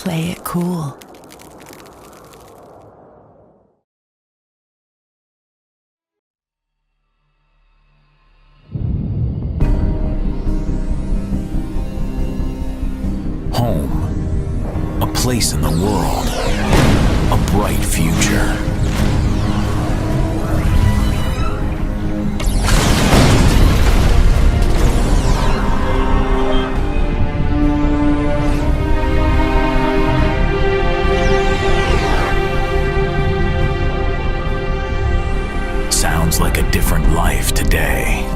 play it cool. Home, a place in the world, a bright future. Sounds like a different life today.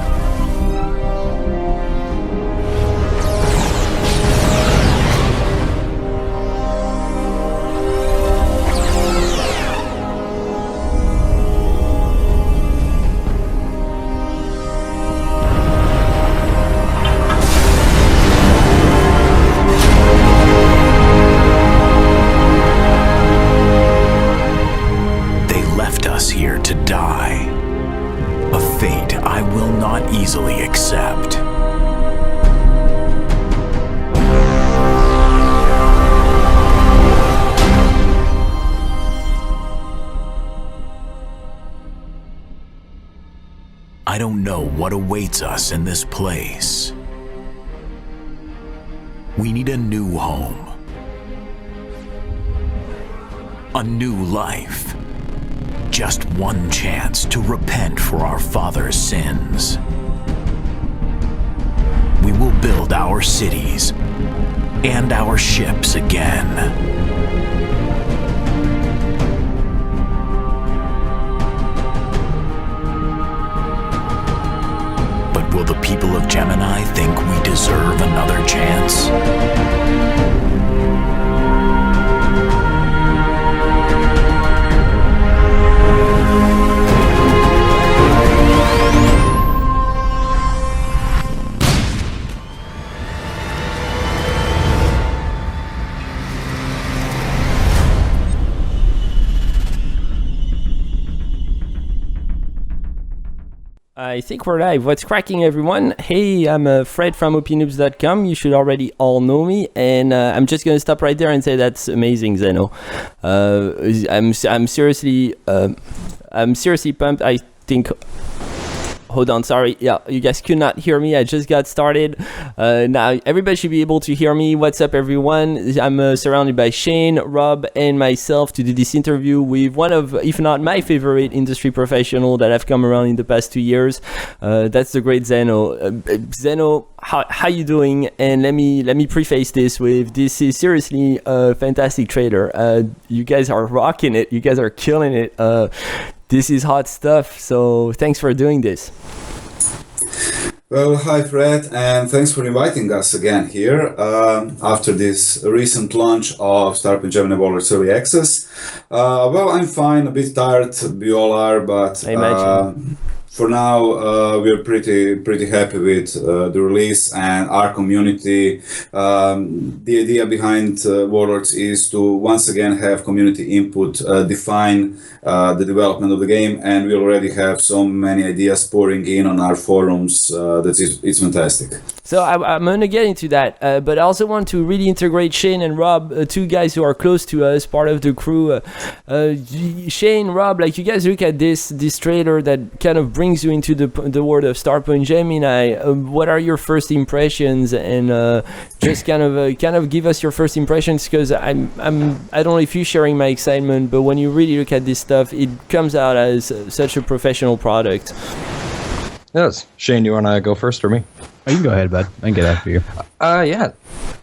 Here to die, a fate I will not easily accept. I don't know what awaits us in this place. We need a new home, a new life. Just one chance to repent for our father's sins. We will build our cities and our ships again. But will the people of Gemini think we deserve another chance? I think we're live. What's cracking, everyone? Hey, I'm Fred from opnoobs.com. You should already all know me, and I'm just gonna stop right there and say that's amazing, Zeno. I'm seriously pumped. I think. Hold on, sorry. Yeah, you guys could not hear me. I just got started. Now everybody should be able to hear me. What's up, everyone? I'm surrounded by Shane, Rob, and myself to do this interview with one of, if not my favorite industry professional that have come around in the past 2 years. That's the great Zeno. Zeno, how you doing? And let me preface this with, this is seriously a fantastic trailer. You guys are rocking it. You guys are killing it. This is hot stuff, so thanks for doing this. Well, hi Fred, and thanks for inviting us again here after this recent launch of Starpoint Gemini Warlords Early Access. Well, I'm fine, a bit tired, we all are, but I imagine. For now, we're pretty happy with the release and our community. The idea behind Warlords is to once again have community input define the development of the game, and we already have so many ideas pouring in on our forums. It's fantastic. So I'm going to get into that, but I also want to really integrate Shane and Rob, two guys who are close to us, part of the crew. Shane, Rob, like, you guys look at this trailer that kind of brings you into the world of Starpoint Gemini. What are your first impressions? And just kind of give us your first impressions, because I don't know if you're sharing my excitement, but when you really look at this stuff, it comes out as such a professional product. Yes. Shane, you want to go first or me? Oh, you can go ahead, bud. I can get after you. Yeah.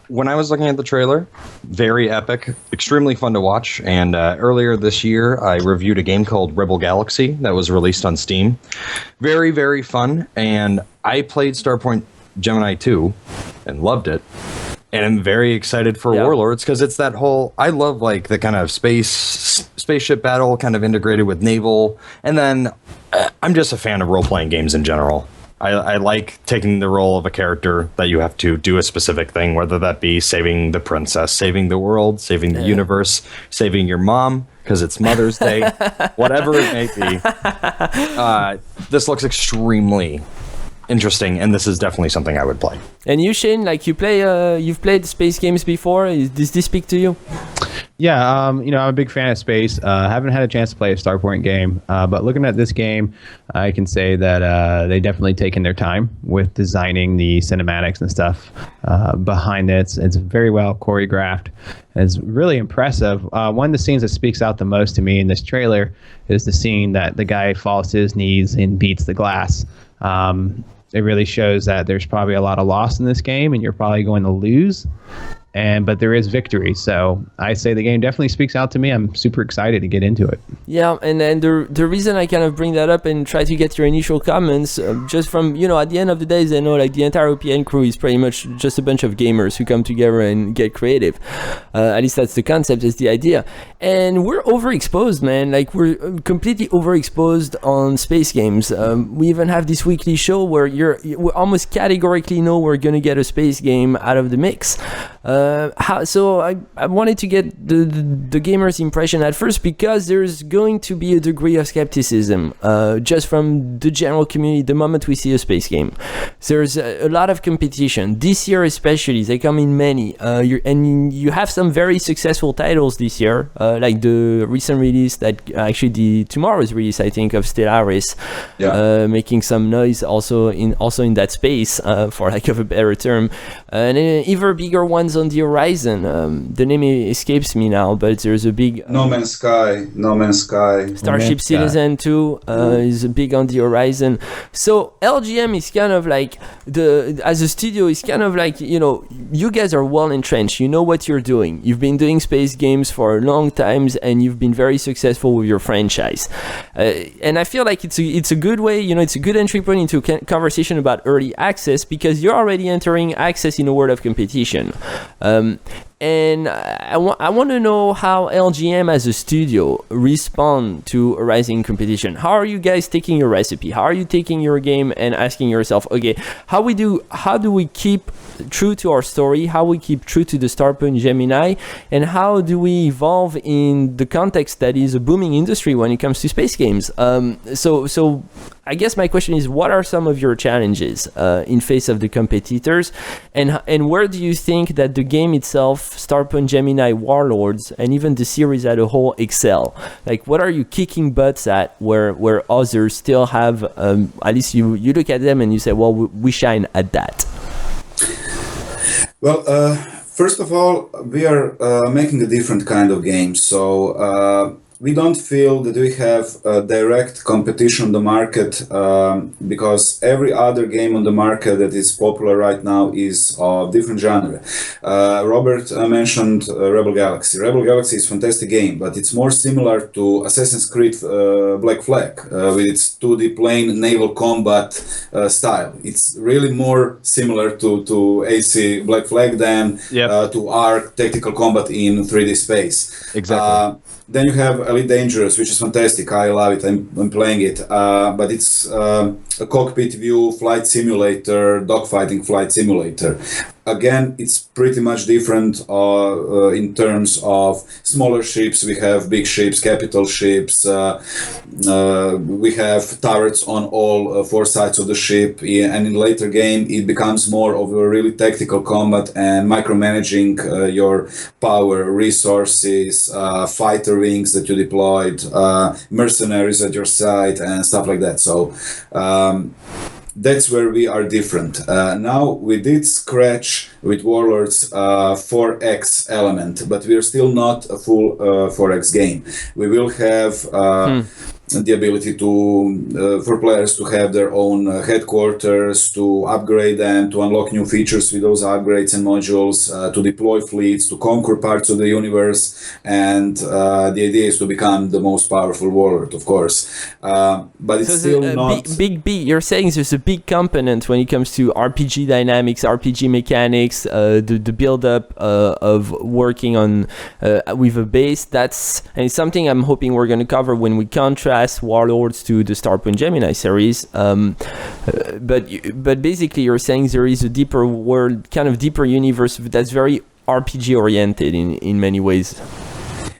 When I was looking at the trailer, very epic, extremely fun to watch. And earlier this year, I reviewed a game called Rebel Galaxy that was released on Steam. Very, very fun. And I played Starpoint Gemini 2 and loved it. And I'm very excited for Warlords, because it's that whole, I love like the kind of spaceship battle kind of integrated with naval. And then I'm just a fan of role-playing games in general. I like taking the role of a character that you have to do a specific thing, whether that be saving the princess, saving the world, saving the universe, saving your mom, because it's Mother's Day, whatever it may be. This looks extremely interesting, and this is definitely something I would play. And you, Shane, like you've played space games before. Does this speak to you? Yeah, I'm a big fan of space. Haven't had a chance to play a Starpoint game, but looking at this game, I can say that they definitely taken their time with designing the cinematics and stuff behind it. It's very well choreographed. It's really impressive. One of the scenes that speaks out the most to me in this trailer is the scene that the guy falls to his knees and beats the glass. It really shows that there's probably a lot of loss in this game, and you're probably going to lose. But there is victory, so I say the game definitely speaks out to me. I'm super excited to get into it. Yeah, and the reason I kind of bring that up and try to get your initial comments, just from, at the end of the day, I know like the entire OPN crew is pretty much just a bunch of gamers who come together and get creative. At least that's the concept, is the idea. And we're overexposed, man. Like, we're completely overexposed on space games. We even have this weekly show where we almost categorically know we're going to get a space game out of the mix. So I wanted to get the gamer's impression at first, because there's going to be a degree of skepticism just from the general community the moment we see a space game. There's a lot of competition this year, especially. They come in many, and you have some very successful titles this year, like the recent release, that actually the tomorrow's release, I think, of Stellaris, making some noise also in that space, for lack of a better term, and even bigger ones on the horizon. The name escapes me now, but there's a big No Man's Sky. Starship Citizen 2 is big on the horizon. So LGM is kind of like as a studio, is kind of like, you guys are well entrenched. You know what you're doing. You've been doing space games for a long time, and you've been very successful with your franchise. And I feel like it's a good way, it's a good entry point into a conversation about early access, because you're already entering access in a world of competition. And I want to know how LGM as a studio respond to a rising competition. How are you guys taking your recipe? How are you taking your game and asking yourself, okay, how do we keep true to our story? How we keep true to the Starpoint Gemini? And how do we evolve in the context that is a booming industry when it comes to space games? So I guess my question is, what are some of your challenges in face of the competitors, and where do you think that the game itself, Starpoint Gemini Warlords, and even the series as a whole excel? Like, what are you kicking butts at where others still have, at least you look at them and you say, well, we shine at that? Well, first of all, we are making a different kind of game. So we don't feel that we have a direct competition on the market, because every other game on the market that is popular right now is of different genre. Robert mentioned Rebel Galaxy. Rebel Galaxy is a fantastic game, but it's more similar to Assassin's Creed Black Flag, with its 2D plain naval combat style. It's really more similar to AC Black Flag than to ARC tactical combat in 3D space. Exactly. Then you have Elite Dangerous, which is fantastic. I love it. I'm playing it. But it's a cockpit view flight simulator, dogfighting flight simulator. Again, it's pretty much different in terms of smaller ships. We have big ships, capital ships. We have turrets on all four sides of the ship. And in later game, it becomes more of a really tactical combat and micromanaging your power, resources, fighter wings that you deployed, mercenaries at your side, and stuff like that. So that's where we are different. Now we did scratch with Warlords 4X element, but we are still not a full 4X game. We will have the ability to for players to have their own headquarters, to upgrade them, to unlock new features with those upgrades and modules, to deploy fleets, to conquer parts of the universe, and the idea is to become the most powerful warlord, of course. But it's still not big. You're saying there's a big component when it comes to RPG dynamics, RPG mechanics, the build up of working on with a base. And it's something I'm hoping we're going to cover when we contrast Warlords to the Starpoint Gemini series. But basically, you're saying there is a deeper world, kind of deeper universe that's very RPG oriented in many ways.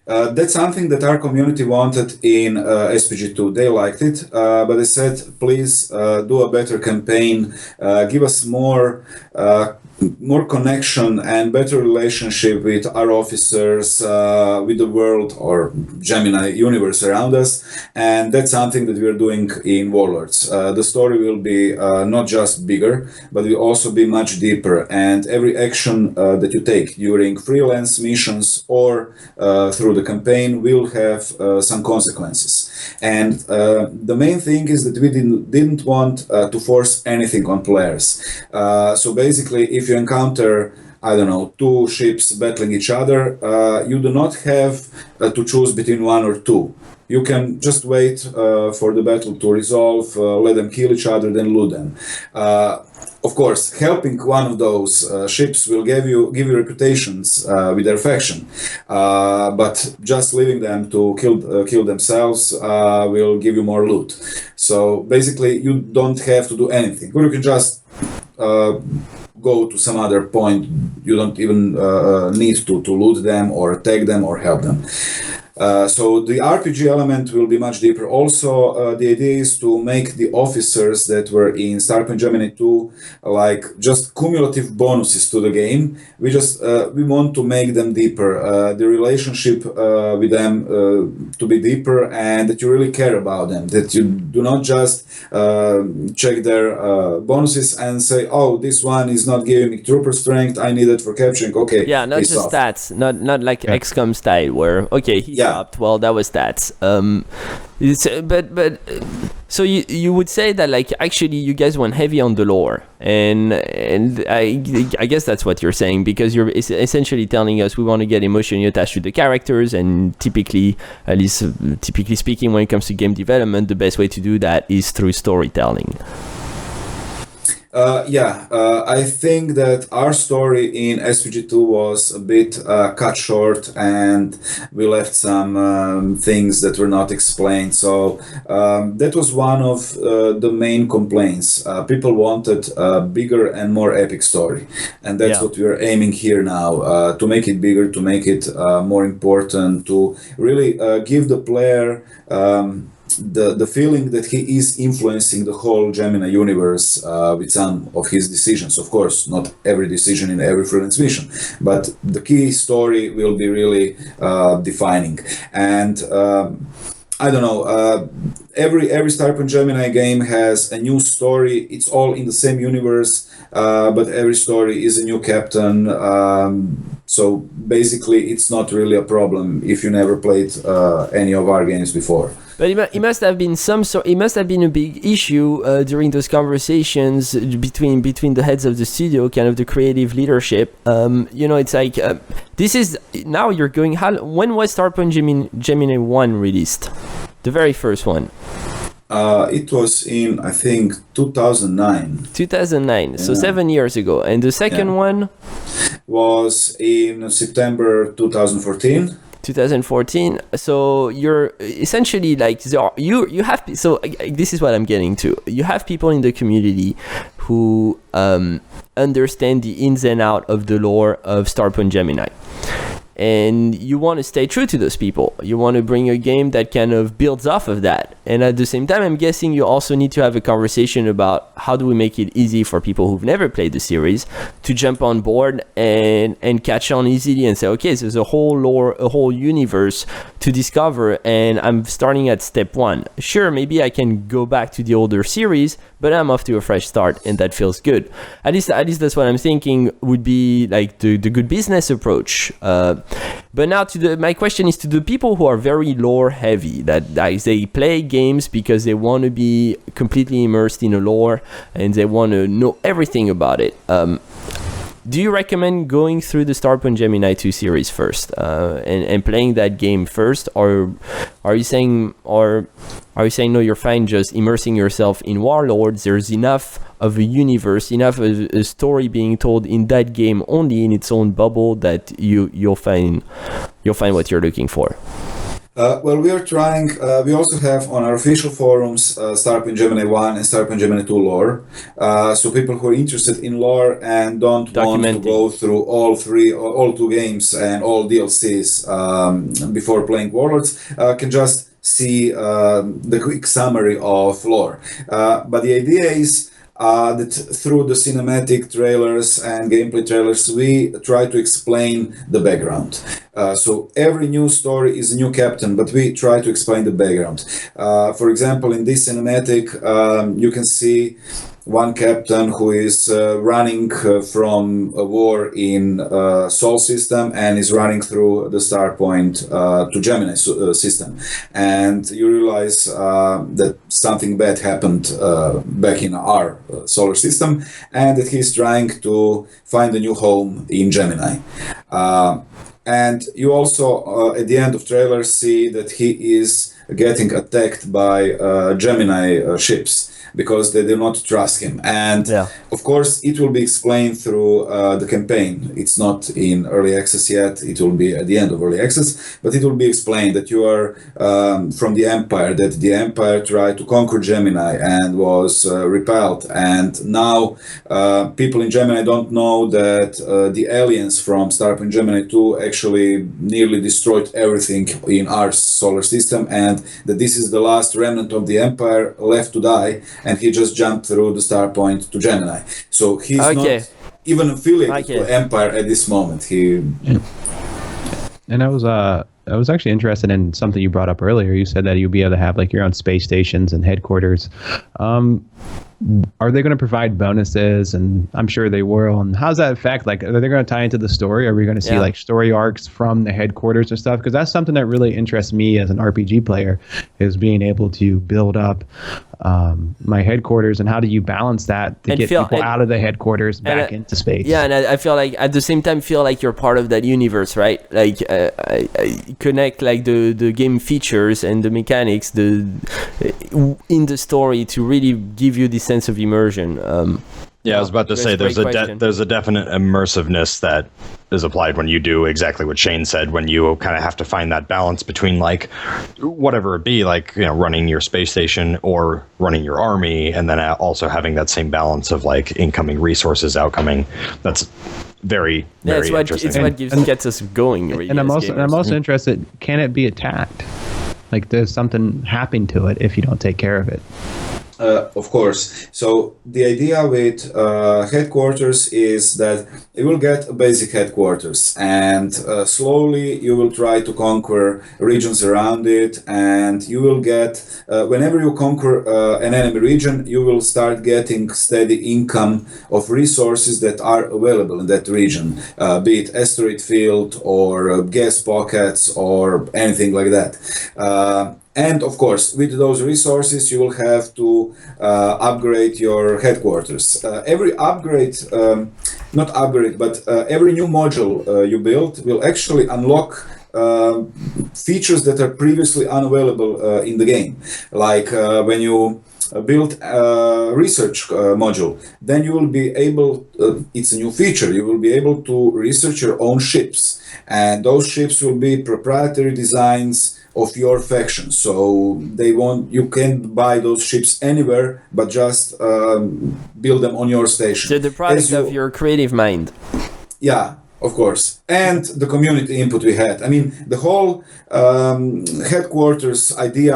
That's something that our community wanted in SPG2. They liked it, but they said, please do a better campaign, give us more connection and better relationship with our officers, with the world or Gemini universe around us. And that's something that we are doing in Warlords. The story will be not just bigger, but will also be much deeper. And every action that you take during freelance missions or through the campaign will have some consequences. And the main thing is that we didn't want to force anything on players. So basically, if you encounter, I don't know, two ships battling each other, you do not have to choose between one or two. You can just wait for the battle to resolve, let them kill each other, then loot them. Of course, helping one of those ships will give you reputations with their faction, but just leaving them to kill themselves will give you more loot. So basically, you don't have to do anything, or you can just go to some other point. You don't even need to loot them or attack them or help them. So the RPG element will be much deeper. Also, the idea is to make the officers that were in Starpoint Gemini 2 like just cumulative bonuses to the game. We want to make them deeper, the relationship with them to be deeper, and that you really care about them, that you do not just check their bonuses and say, oh, this one is not giving me trooper strength, I need it for capturing. Okay. Yeah, not just stats, not like XCOM style where, okay, he stopped. Well, that was stats. But so you would say that like actually you guys went heavy on the lore, and I guess that's what you're saying, because you're essentially telling us we want to get emotionally attached to the characters, and typically, at least typically speaking, when it comes to game development, the best way to do that is through storytelling. I think that our story in SPG2 was a bit cut short, and we left some things that were not explained. So that was one of the main complaints. People wanted a bigger and more epic story, and that's what we are aiming here now, to make it bigger, to make it more important, to really give the player the feeling that he is influencing the whole Gemini universe with some of his decisions. Of course, not every decision in every freelance mission, but the key story will be really defining. And I don't know, every Starpoint Gemini game has a new story. It's all in the same universe, but every story is a new captain. So basically, it's not really a problem if you never played any of our games before. But it must have been it must have been a big issue during those conversations between the heads of the studio, kind of the creative leadership. It's like this is now you're going. When was Starpoint Gemini 1 released? The very first one. It was in, I think, 2009. 2009, so 7 years ago. And the second one was in September 2014. 2014. So you're essentially like you have, so this is what I'm getting to. You have people in the community who understand the ins and out of the lore of Starpoint Gemini, and you want to stay true to those people. You want to bring a game that kind of builds off of that. And at the same time, I'm guessing you also need to have a conversation about how do we make it easy for people who've never played the series to jump on board and catch on easily and say, okay, so there's a whole lore, a whole universe to discover, and I'm starting at step one. Sure, maybe I can go back to the older series, but I'm off to a fresh start, and that feels good. At least that's what I'm thinking would be like the good business approach. But now my question is to the people who are very lore heavy, that they play games because they want to be completely immersed in a lore and they want to know everything about it. Do you recommend going through the Starpoint Gemini 2 series first and playing that game first, or are you saying no, you're fine just immersing yourself in Warlords? There's enough of a universe, enough of a story being told in that game only in its own bubble that you'll find what you're looking for. Well, we are trying. We also have on our official forums Starpoint Gemini 1 and Starpoint Gemini 2 lore. So people who are interested in lore and don't want to go through all two games and all DLCs before playing Warlords can just see the quick summary of lore. But the idea is that through the cinematic trailers and gameplay trailers, we try to explain the background. So every new story is a new captain, but we try to explain the background. For example, in this cinematic, you can see one captain who is running from a war in Sol system and is running through the Starpoint to Gemini system. And you realize that something bad happened back in our solar system and that he's trying to find a new home in Gemini. And you also, at the end of trailer, see that he is getting attacked by Gemini ships, because they do not trust him. And of course, it will be explained through the campaign. It's not in early access yet. It will be at the end of early access, but it will be explained that you are from the Empire, that the Empire tried to conquer Gemini and was repelled. And now people in Gemini don't know that the aliens from Starpoint Gemini 2 actually nearly destroyed everything in our solar system, and that this is the last remnant of the Empire left to die, and he just jumped through the Starpoint to Gemini. So he's not even affiliated to Empire at this moment. And I was actually interested in something you brought up earlier. You said that you'll be able to have like your own space stations and headquarters. Are they going to provide bonuses? And I'm sure they will. And how's that affect? Like, are they going to tie into the story? Are we going to see like story arcs from the headquarters and stuff? Because that's something that really interests me as an RPG player, is being able to build up my headquarters. And how do you balance that to get people out of the headquarters back into space? Yeah, and I feel like at the same time feel like you're part of that universe, right? Like I connect like the game features and the mechanics in the story to really give you this sense of immersion. I was about to say there's a definite immersiveness that is applied when you do exactly what Shane said, when you kind of have to find that balance between like whatever it be, like, you know, running your space station or running your army, and then also having that same balance of like incoming resources, outcoming. That's very interesting. It's what gets us going. Really, and I'm also interested, can it be attacked? Like, does something happen to it if you don't take care of it? Of course. So the idea with headquarters is that you will get a basic headquarters, and slowly you will try to conquer regions around it, and you will get, whenever you conquer an enemy region, you will start getting steady income of resources that are available in that region, be it asteroid field or gas pockets or anything like that. And of course, with those resources, you will have to upgrade your headquarters. Every upgrade, every new module you build will actually unlock features that are previously unavailable in the game. Like when you build a research module, then you will be able, it's a new feature, you will be able to research your own ships. And those ships will be proprietary designs of your faction, so you can't buy those ships anywhere, but just build them on your station. So the product of your creative mind. Yeah, of course, and the community input we had. I mean, the whole headquarters idea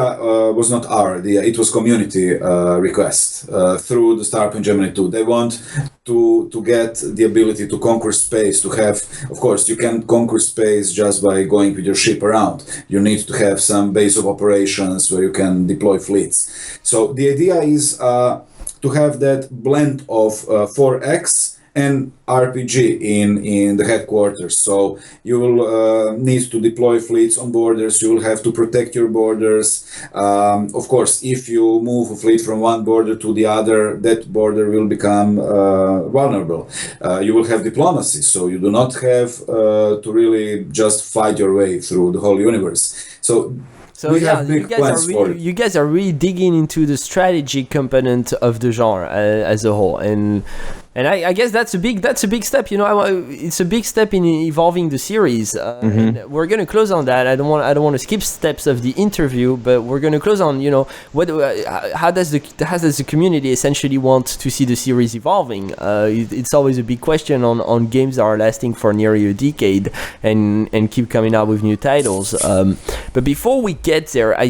was not our idea; it was community request through the Starpoint Gemini 2. They want to get the ability to conquer space, to have, of course, you can't conquer space just by going with your ship around. You need to have some base of operations where you can deploy fleets. So the idea is to have that blend of 4X and RPG in the headquarters. So you will need to deploy fleets on borders. You will have to protect your borders. Of course, if you move a fleet from one border to the other, that border will become vulnerable. You will have diplomacy, so you do not have to really just fight your way through the whole universe. So you guys are really digging into the strategic component of the genre as a whole, and And I guess that's a big step. You know, it's a big step in evolving the series. And we're gonna close on that. I don't want to skip steps of the interview, but we're gonna close on, you know, how does the community essentially want to see the series evolving? It's always a big question on games that are lasting for nearly a decade and keep coming out with new titles. But before we get there, I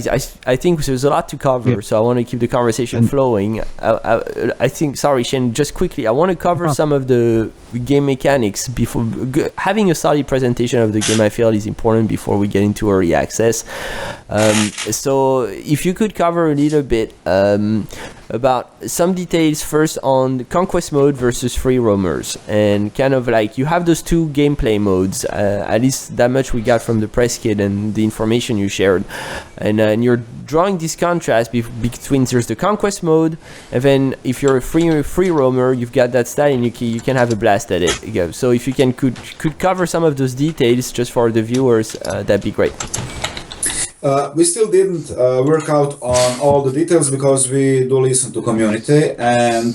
think there's a lot to cover, so I want to keep the conversation flowing. I think, sorry, Shane, just quickly, I want to cover some of the game mechanics before having a solid presentation of the game. I feel is important before we get into early access. So if you could cover a little bit about some details first on the conquest mode versus free roamers, and kind of like you have those two gameplay modes, at least that much we got from the press kit and the information you shared, and you're drawing this contrast between there's the conquest mode, and then if you're a free roamer, you've got that style and you can have a blast at it. So if you could cover some of those details just for the viewers, that'd be great. We still didn't work out on all the details because we do listen to community, and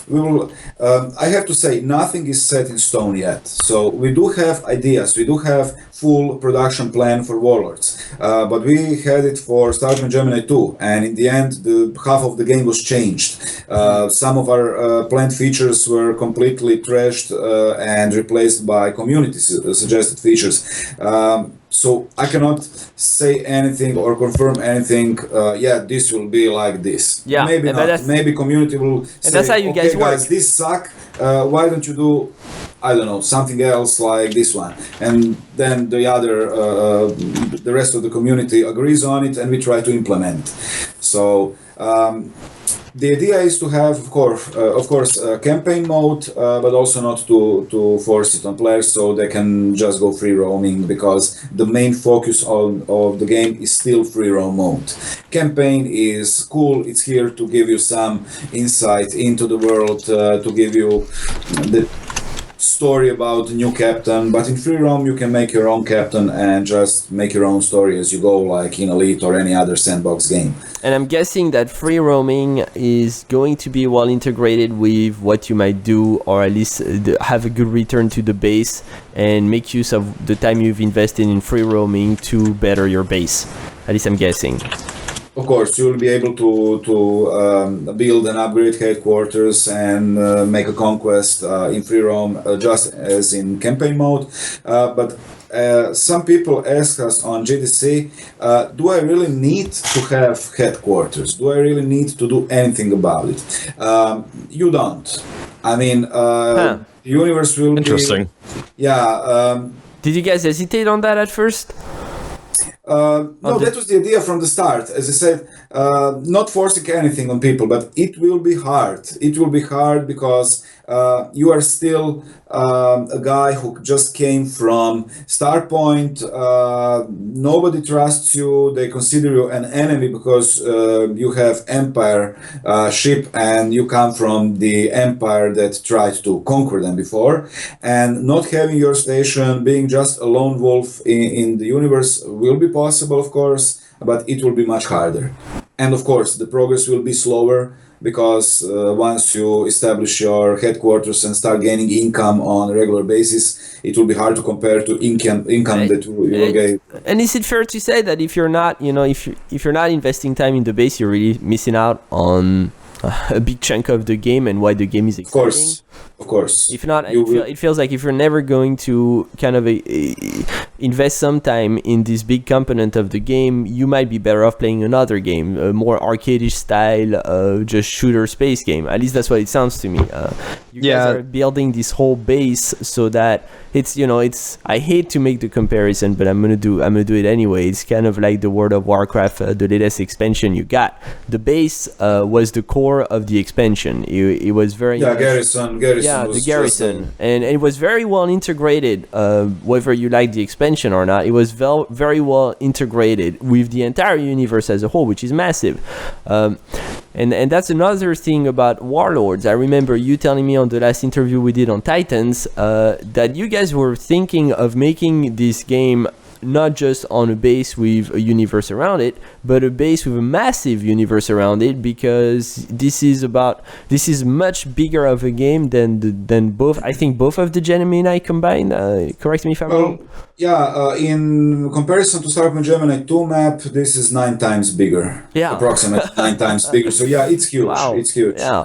we will. I have to say, nothing is set in stone yet. So we do have ideas. We do have full production plan for Warlords, but we had it for Starpoint Gemini 2, and in the end, half of the game was changed. Some of our planned features were completely trashed and replaced by community suggested features. So I cannot say anything or confirm anything. This will be like this. Yeah, maybe not. Maybe community will say, that's how you okay, guys work. This suck. Why don't you do, I don't know, something else like this one? And then the rest of the community agrees on it, and we try to implement. So. The idea is to have, of course, campaign mode, but also not to force it on players so they can just go free roaming, because the main focus of the game is still free roam mode. Campaign is cool. It's here to give you some insight into the world, to give you the story about the new captain, but in free roam you can make your own captain and just make your own story as you go, like in Elite or any other sandbox game. And I'm guessing that free roaming is going to be well integrated with what you might do, or at least have a good return to the base and make use of the time you've invested in free roaming to better your base. At least I'm guessing. Of course, you'll be able to build and upgrade headquarters and make a conquest in free roam, just as in campaign mode. But some people ask us on GDC, do I really need to have headquarters? Do I really need to do anything about it? You don't. I mean, the universe will Interesting. be... Yeah. Did you guys hesitate on that at first? No, that was the idea from the start. As I said, not forcing anything on people, but it will be hard. It will be hard because you are still a guy who just came from Starpoint. Nobody trusts you. They consider you an enemy because you have Empire ship and you come from the Empire that tried to conquer them before. And not having your station, being just a lone wolf in the universe will be possible, of course, but it will be much harder. And of course, the progress will be slower because once you establish your headquarters and start gaining income on a regular basis, it will be hard to compare to income that you will get. And is it fair to say that if you're not, if you're not investing time in the base, you're really missing out on a big chunk of the game and why the game is exciting? Of course. If not, it feels like if you're never going to kind of invest some time in this big component of the game, you might be better off playing another game, a more arcade-ish style, just shooter space game. At least that's what it sounds to me. You guys are building this whole base so that it's, I hate to make the comparison, but I'm gonna do it anyway. It's kind of like the World of Warcraft, the latest expansion you got. The base was the core of the expansion. It was very Garrison. Yeah, the Garrison, and it was very well integrated. Whether you like the expansion or not, it was very well integrated with the entire universe as a whole, which is massive. And that's another thing about Warlords. I remember you telling me on the last interview we did on Titans that you guys were thinking of making this game not just on a base with a universe around it, but a base with a massive universe around it, because this is much bigger of a game than both. I think both of the Gemini combined. Correct me if I'm wrong. Yeah, in comparison to Starpoint Gemini 2 map, this is 9 times bigger. Yeah. Approximately 9 times bigger. So yeah, it's huge. Wow. It's huge. Yeah.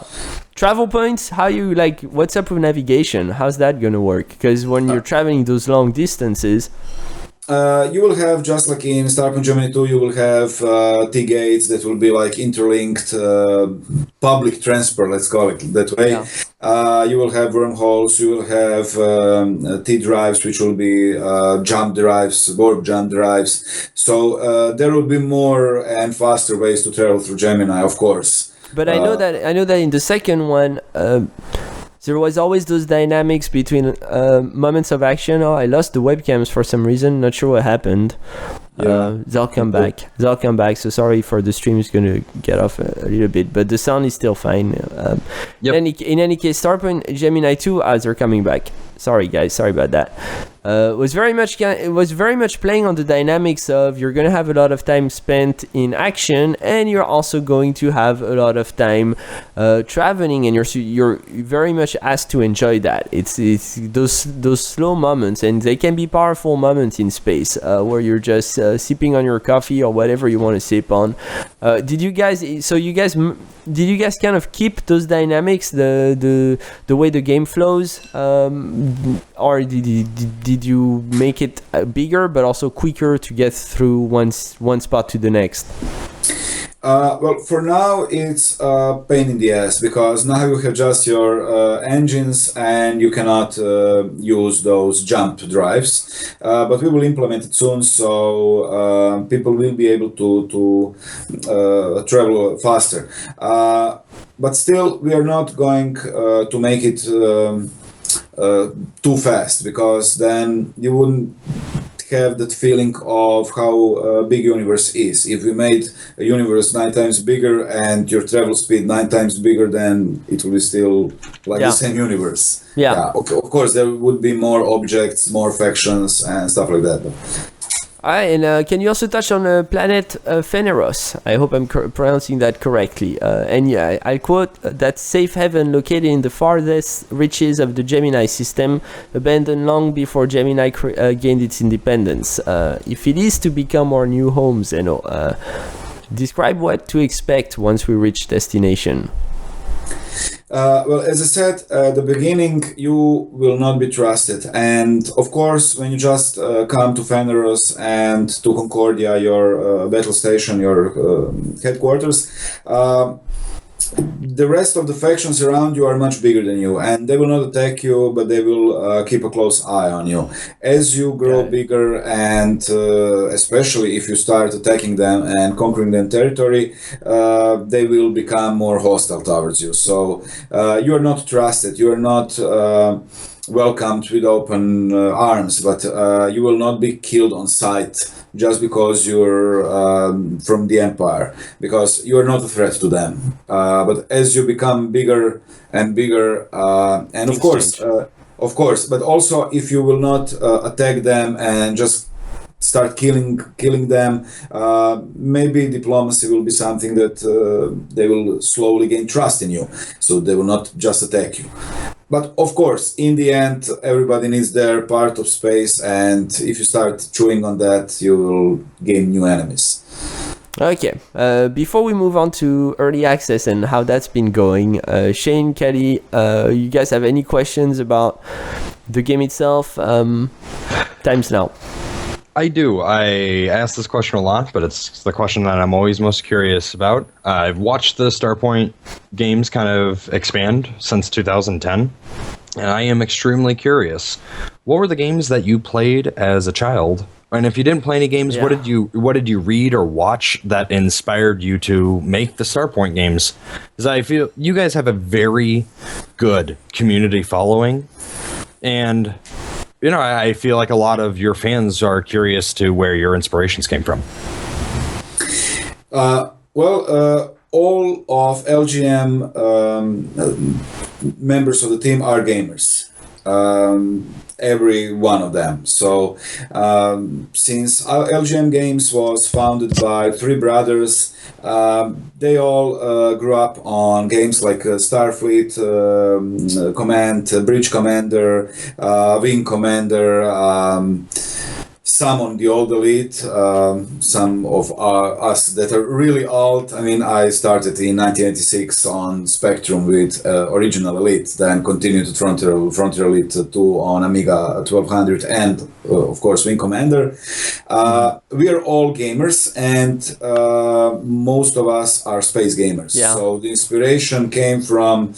Travel points, what's up with navigation? How's that gonna work? Because when you're traveling those long distances, you will have, just like in Starpoint Gemini 2, you will have T-gates that will be like interlinked public transport, let's call it that way. Yeah. You will have wormholes, you will have T-drives, which will be jump drives, warp jump drives. So there will be more and faster ways to travel through Gemini, of course. but I know that in the second one, there was always those dynamics between moments of action. Oh, I lost the webcams for some reason. Not sure what happened. Yeah. They'll come back. So sorry for the stream is going to get off a little bit, but the sound is still fine. Yep. In any case, Starpoint Gemini 2 ads are coming back. Sorry guys, sorry about that. It was very much playing on the dynamics of you're going to have a lot of time spent in action, and you're also going to have a lot of time traveling, and you're very much asked to enjoy that. It's those slow moments, and they can be powerful moments in space where you're just sipping on your coffee or whatever you want to sip on. Did you guys kind of keep those dynamics, the way the game flows, or did you make it bigger but also quicker to get through one spot to the next? Well, for now, it's a pain in the ass, because now you have just your engines and you cannot use those jump drives. But we will implement it soon, so people will be able to travel faster. But still, we are not going to make it too fast, because then you wouldn't have that feeling of how big universe is. If we made a universe 9 times bigger and your travel speed 9 times bigger, then it will be still like the same universe. Yeah. Of course, there would be more objects, more factions, and stuff like that. And can you also touch on planet Phaneros? I hope I'm pronouncing that correctly. And yeah, I quote, that safe haven located in the farthest reaches of the Gemini system, abandoned long before Gemini gained its independence. If it is to become our new home, Zeno, describe what to expect once we reach destination. Well, as I said at the beginning, you will not be trusted. And of course, when you just come to Phaneros and to Concordia, your battle station, your headquarters, the rest of the factions around you are much bigger than you, and they will not attack you, but they will keep a close eye on you. As you grow bigger, and especially if you start attacking them and conquering their territory, they will become more hostile towards you. So you are not trusted, you are not welcomed with open arms, but you will not be killed on sight just because you're from the Empire, because you are not a threat to them. But as you become bigger and bigger, and of course, but also if you will not attack them and just start killing them, maybe diplomacy will be something that they will slowly gain trust in you, so they will not just attack you. But of course, in the end, everybody needs their part of space, and if you start chewing on that, you will gain new enemies. Okay, before we move on to early access and how that's been going, Shane, Kelly, you guys have any questions about the game itself? Time's now. I do. I ask this question a lot, but it's the question that I'm always most curious about. I've watched the Starpoint games kind of expand since 2010, and I am extremely curious. What were the games that you played as a child? And if you didn't play any games, what did you read or watch that inspired you to make the Starpoint games? Because I feel you guys have a very good community following, and you know, I feel like a lot of your fans are curious to where your inspirations came from. All of LGM members of the team are gamers. every one of them. So since LGM Games was founded by three brothers, they all grew up on games like Starfleet, Command, Bridge Commander, Wing Commander, some on the old Elite, some of us that are really old. I mean, I started in 1986 on Spectrum with original Elite, then continued to Frontier Elite 2 on Amiga 1200 and, of course, Wing Commander. We are all gamers, and most of us are space gamers. Yeah. So the inspiration came from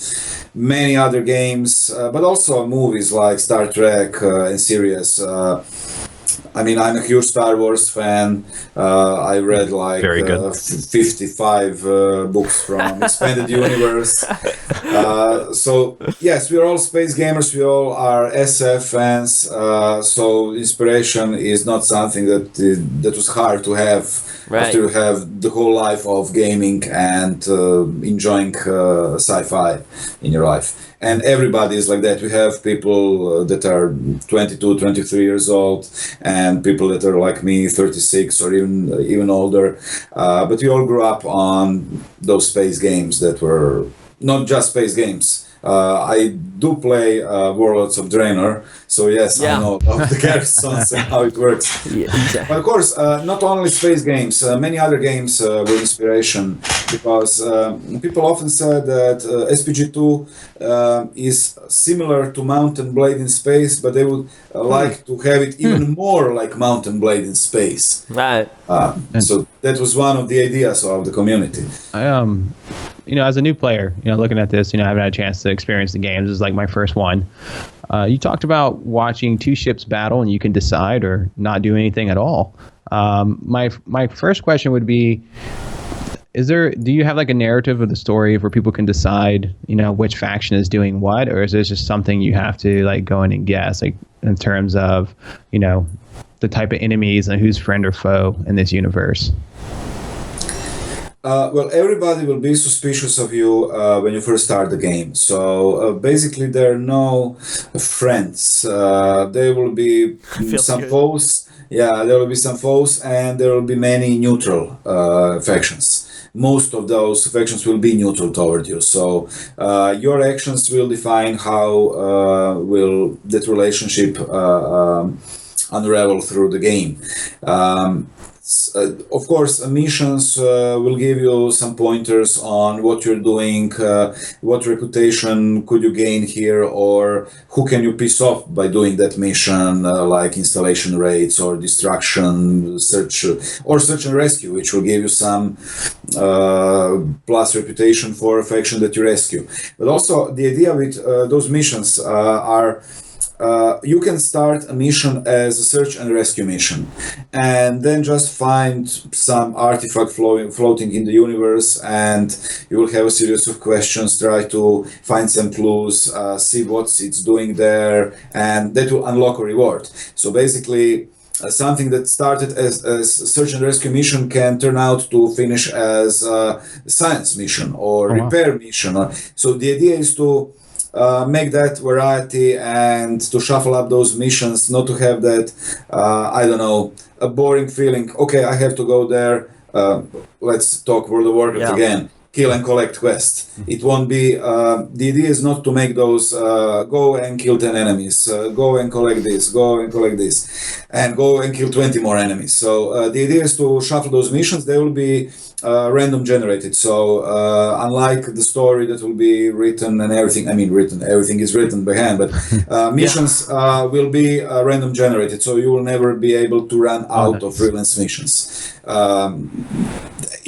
many other games, but also movies like Star Trek and series. I mean, I'm a huge Star Wars fan. I read like Very good. 55 books from Expanded Universe. So yes, we are all space gamers. We all are SF fans. So inspiration is not something that was hard to have Right. after you have the whole life of gaming and enjoying sci-fi in your life. And everybody is like that. We have people that are 22, 23 years old, and people that are like me, 36 or even older. But we all grew up on those space games that were not just space games. I do play Warlords of Draenor, so yes, Yeah. I know of the garrisons and how it works. Yeah, exactly. But of course, not only space games, many other games were inspiration, because people often said that SPG2 is similar to Mount & Blade in space, but they would like to have it even more like Mount & Blade in space. Right. So that was one of the ideas of the community. As a new player, looking at this, I haven't had a chance to experience the games. This is like my first one. You talked about watching two ships battle and you can decide or not do anything at all. My first question would be, do you have like a narrative of the story where people can decide, which faction is doing what, or is this just something you have to like go in and guess, like in terms of, the type of enemies and who's friend or foe in this universe? Well, everybody will be suspicious of you when you first start the game. So basically, there are no friends. There will be Feels some good. foes. Yeah, there will be some foes, and there will be many neutral factions. Most of those factions will be neutral toward you. So your actions will define how will that relationship unravel through the game. Of course, missions will give you some pointers on what you're doing, what reputation could you gain here, or who can you piss off by doing that mission, like installation rates or destruction, search and rescue, which will give you some plus reputation for a faction that you rescue. But also the idea with those missions are you can start a mission as a search and rescue mission, and then just find some artifact floating in the universe, and you will have a series of questions, try to find some clues, see what it's doing there, and that will unlock a reward. So basically, something that started as a search and rescue mission can turn out to finish as a science mission or repair mission. So the idea is to make that variety and to shuffle up those missions, not to have that, a boring feeling. Okay, I have to go there. Let's talk World of Warcraft again. Kill and collect quest. It won't be, the idea is not to make those go and kill 10 enemies, go and collect this, go and collect this, and go and kill 20 more enemies. So the idea is to shuffle those missions. They will be random generated. So unlike the story that will be written and everything, everything is written by hand, but missions will be random generated. So you will never be able to run out of freelance missions.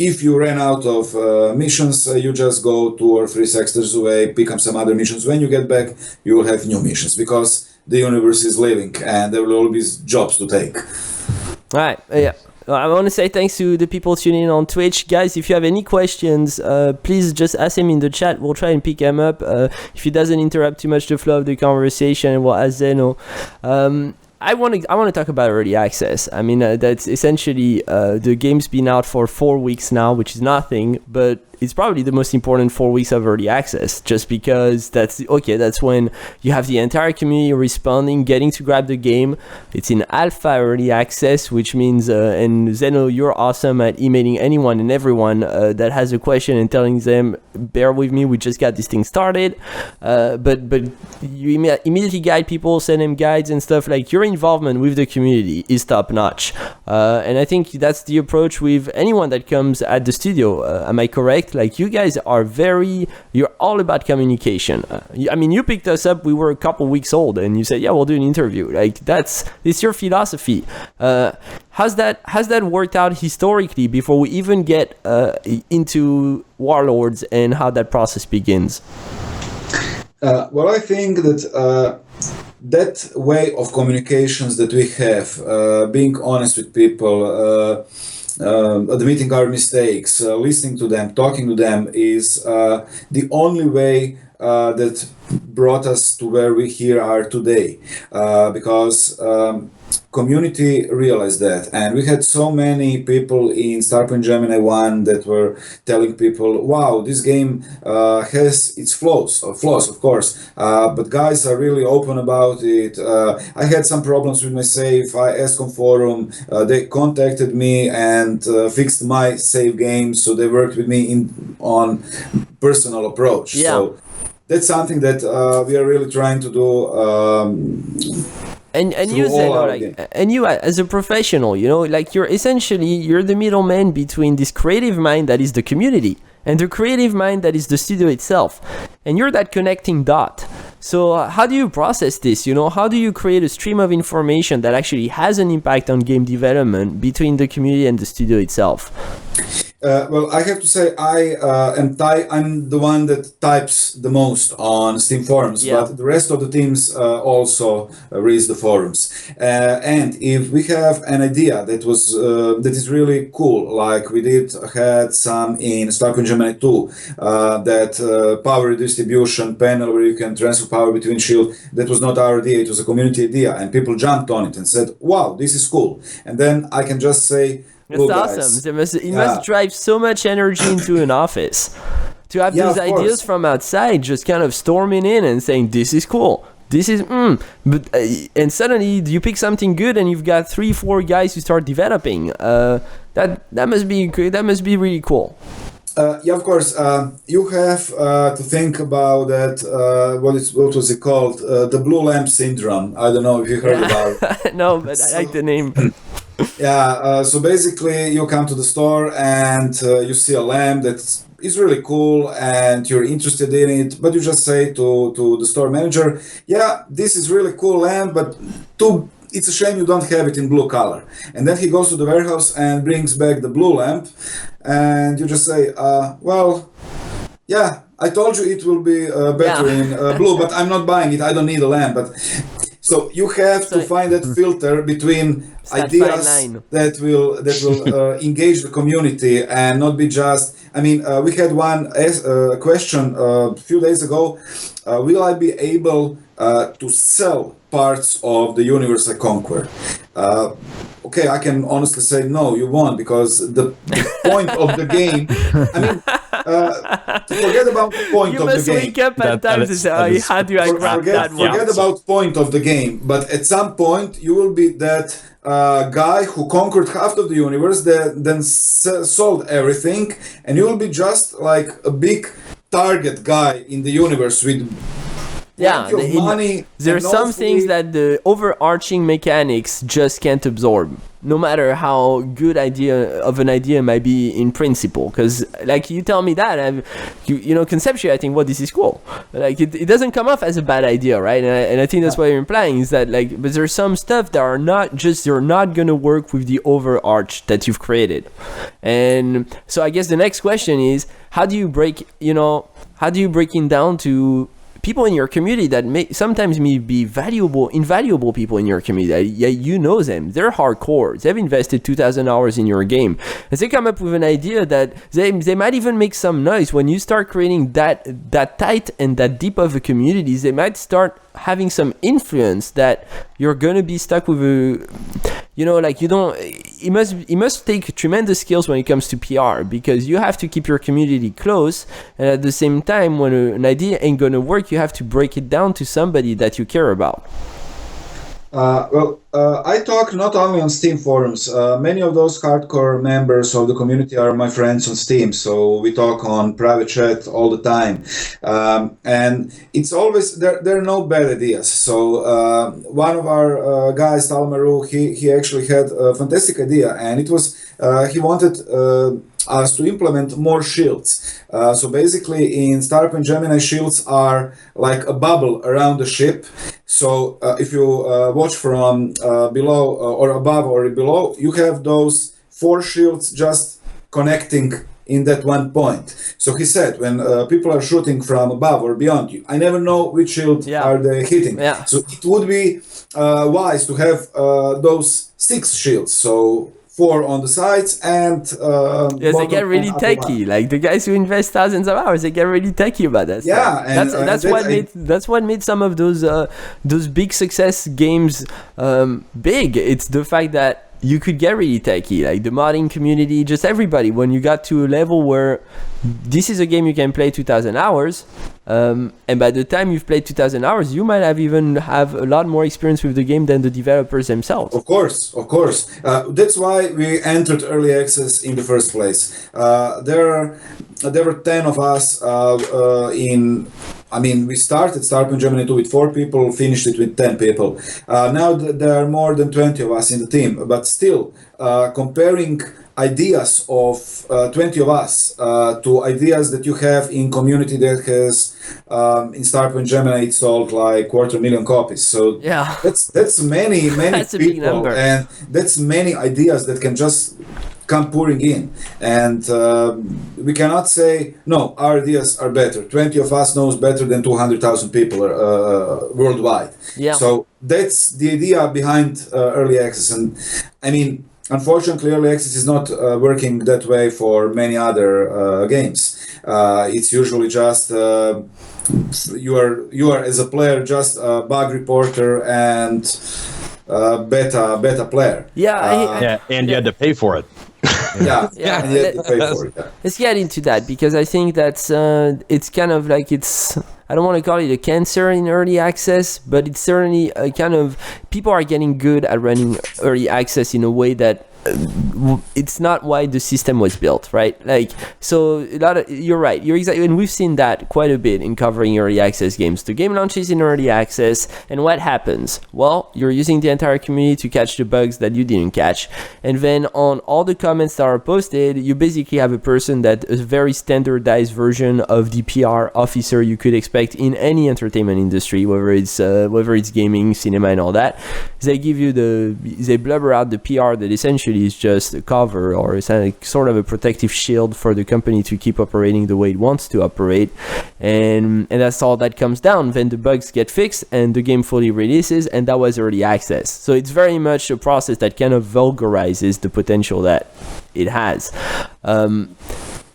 If you ran out of missions, you just go 2 or 3 sectors away, pick up some other missions. When you get back, you will have new missions, because the universe is living and there will always be jobs to take. Right. Yeah. I want to say thanks to the people tuning in on Twitch. Guys, if you have any questions, please just ask him in the chat. We'll try and pick them up. If he doesn't interrupt too much the flow of the conversation, we'll ask Zeno. I want to talk about early access. I mean, that's essentially the game's been out for 4 weeks now, which is nothing, but it's probably the most important 4 weeks of early access, just because that's when you have the entire community responding, getting to grab the game. It's in alpha early access, which means and Zeno, you're awesome at emailing anyone and everyone that has a question and telling them, bear with me, we just got this thing started. But you immediately guide people, send them guides and stuff. Like, your involvement with the community is top notch, and I think that's the approach with anyone that comes at the studio. Am I correct? Like, you guys are you're all about communication. You picked us up, we were a couple weeks old, and you said, yeah, we'll do an interview. Like, it's your philosophy. Has that worked out historically before we even get into Warlords and how that process begins? Well, I think that that way of communications that we have, being honest with people, admitting our mistakes, listening to them, talking to them, is the only way that brought us to where we here are today, because community realized that, and we had so many people in Starpoint Gemini 1 that were telling people, wow, this game has its flaws of course, but guys are really open about it. I had some problems with my save, I asked on forum, they contacted me and fixed my save game, so they worked with me on personal approach. Yeah. So that's something that we are really trying to do. And you said, and you as a professional, like, you're the middleman between this creative mind that is the community and the creative mind that is the studio itself, and you're that connecting dot. So how do you process this? How do you create a stream of information that actually has an impact on game development between the community and the studio itself? Well, I have to say I'm the one that types the most on Steam forums, yeah. But the rest of the teams also reads the forums. And if we have an idea that is really cool, like we had some in Starpoint Gemini 2, that power redistribution panel where you can transfer power between shield, that was not our idea, it was a community idea, and people jumped on it and said, wow, this is cool. And then I can just say, that's awesome. It must drive so much energy into an office to have those ideas from outside just kind of storming in and saying, this is cool. This is but and suddenly you pick something good and you've got 3-4 guys who start developing. That must be really cool. Yeah, of course. You have to think about that. What was it called? The blue lamp syndrome. I don't know if you heard about it. No, but I like the name. Yeah, so basically you come to the store and you see a lamp that is really cool and you're interested in it, but you just say to the store manager, yeah, this is really cool lamp, but it's a shame you don't have it in blue color. And then he goes to the warehouse and brings back the blue lamp, and you just say, well, yeah, I told you it will be better in blue, but I'm not buying it, I don't need a lamp. But so you have to find that filter between ideas that will engage the community and not be just. I mean, we had one question a few days ago. Will I be able to sell parts of the universe I conquer? Okay, I can honestly say no, you won't, because the point of the game. I mean, forget about the point of the game. You must wake up at times and say, how do I grab that one? Forget about point of the game, but at some point you will be that guy who conquered half of the universe, that then sold everything, and you will be just like a big target guy in the universe with money. There's some things that the overarching mechanics just can't absorb, no matter how good an idea might be in principle. Because, like, you tell me that, conceptually, I think, well, this is cool. Like, it doesn't come off as a bad idea, right? And I think that's what you're implying, is that, like, but there's some stuff that they're not gonna work with the overarch that you've created. And so I guess the next question is, how do you break it down to people in your community that sometimes may be invaluable people in your community? Yeah, you know them. They're hardcore. They've invested 2,000 hours in your game. And they come up with an idea that they might even make some noise. When you start creating that tight and that deep of a community, they might start having some influence that you're going to be stuck with it must take tremendous skills when it comes to PR, because you have to keep your community close, and at the same time, when an idea ain't gonna work, you have to break it down to somebody that you care about. I talk not only on Steam forums. Many of those hardcore members of the community are my friends on Steam, so we talk on private chat all the time. And it's always there are no bad ideas. So one of our guys, Talmaru, he actually had a fantastic idea, and it was he wanted us to implement more shields. So basically, in Starpoint Gemini, shields are like a bubble around the ship. So if you watch from below or above or below, you have those 4 shields just connecting in that one point. So he said, when people are shooting from above or beyond you, I never know which shield are they hitting. Yeah. So it would be wise to have those 6 shields. So 4 on the sides and yes, they get really techy. Like the guys who invest thousands of hours, they get really techy about that. Yeah, and that's what made some of those big success games big. It's the fact that you could get really techy, like the modding community, just everybody. When you got to a level where this is a game you can play 2,000 hours, and by the time you've played 2,000 hours, you might have a lot more experience with the game than the developers themselves. Of course. That's why we entered early access in the first place. There were 10 of us we started Starpoint Gemini 2 with 4 people, finished it with 10 people. Now there are more than 20 of us in the team, but still, comparing ideas of 20 of us to ideas that you have in community that has in Starpoint Gemini, it sold like 250,000 copies. So yeah, that's many that's a people, big number. and that's many ideas that can just come pouring in, and we cannot say no, our ideas are better. 20 of us knows better than 200,000 people worldwide. Yeah. So that's the idea behind early access, and I mean, unfortunately, early access is not working that way for many other games. It's usually just you are as a player just a bug reporter and beta player. And you had to pay for it. And you have to pay for it. Yeah. Let's get into that, because I think that's it's kind of like I don't want to call it a cancer in early access, but it's certainly a kind of, people are getting good at running early access in a way that it's not why the system was built, right? Like, so you're right, you're exactly, and we've seen that quite a bit in covering early access games. The game launches in early access, and what happens? Well, you're using the entire community to catch the bugs that you didn't catch, and then on all the comments that are posted, you basically have a person that is a very standardized version of the PR officer you could expect in any entertainment industry, whether it's gaming, cinema, and all that. They blubber out the PR that essentially is just a cover, or it's sort of a protective shield for the company to keep operating the way it wants to operate, and that's all that comes down. Then the bugs get fixed and the game fully releases, and that was early access. So it's very much a process that kind of vulgarizes the potential that it has.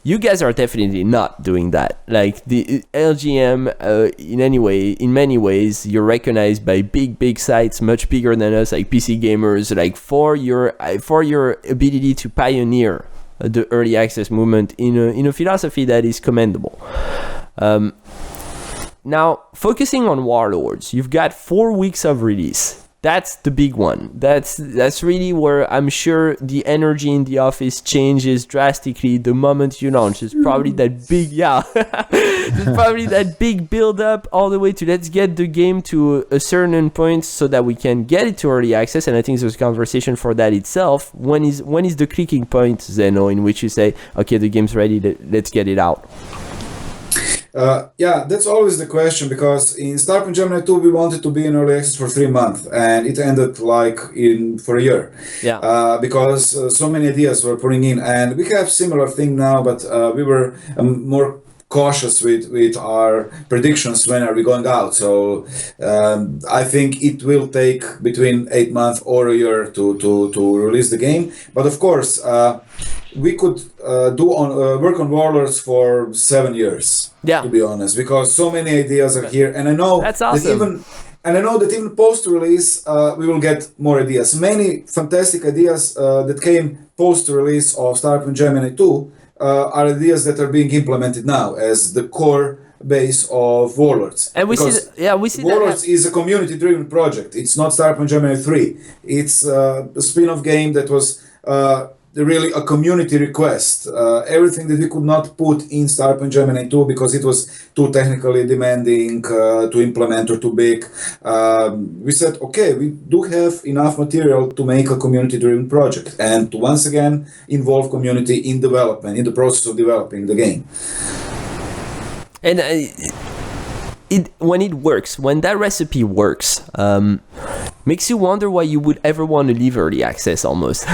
You guys are definitely not doing that. Like the LGM, in many ways, you're recognized by big sites, much bigger than us, like PC Gamers, like for your ability to pioneer the early access movement in a philosophy that is commendable. Now, focusing on Warlords, you've got 4 weeks of release. That's the big one. That's really where I'm sure the energy in the office changes drastically the moment you launch. It's probably that big, there's probably that big build up all the way to let's get the game to a certain point so that we can get it to early access. And I think there's a conversation for that itself. When is the clicking point, Zeno, in which you say, okay, the game's ready, let's get it out? That's always the question, because in Starpoint Gemini 2 we wanted to be in early access for 3 months, and it ended for a year. Because so many ideas were pouring in, and we have similar thing now, but we were more cautious with our predictions when are we going out. So I think it will take between 8 months or a year to release the game. But of course, we could work on Warlords for 7 years. To be honest, because so many ideas are here, and I know that's awesome. that And I know that even post-release, we will get more ideas. Many fantastic ideas that came post-release of Starpoint Gemini 2 are ideas that are being implemented now as the core base of Warlords. And we Because we see Warlords that. is a community-driven project. It's not Starpoint Gemini 3. It's a spin-off game that was really a community request. Everything that we could not put in Starpoint Gemini 2 because it was too technically demanding to implement or too big. We said, okay, we do have enough material to make a community-driven project and to once again involve community in development, in the process of developing the game. And when it works, when that recipe works, makes you wonder why you would ever want to leave early access almost.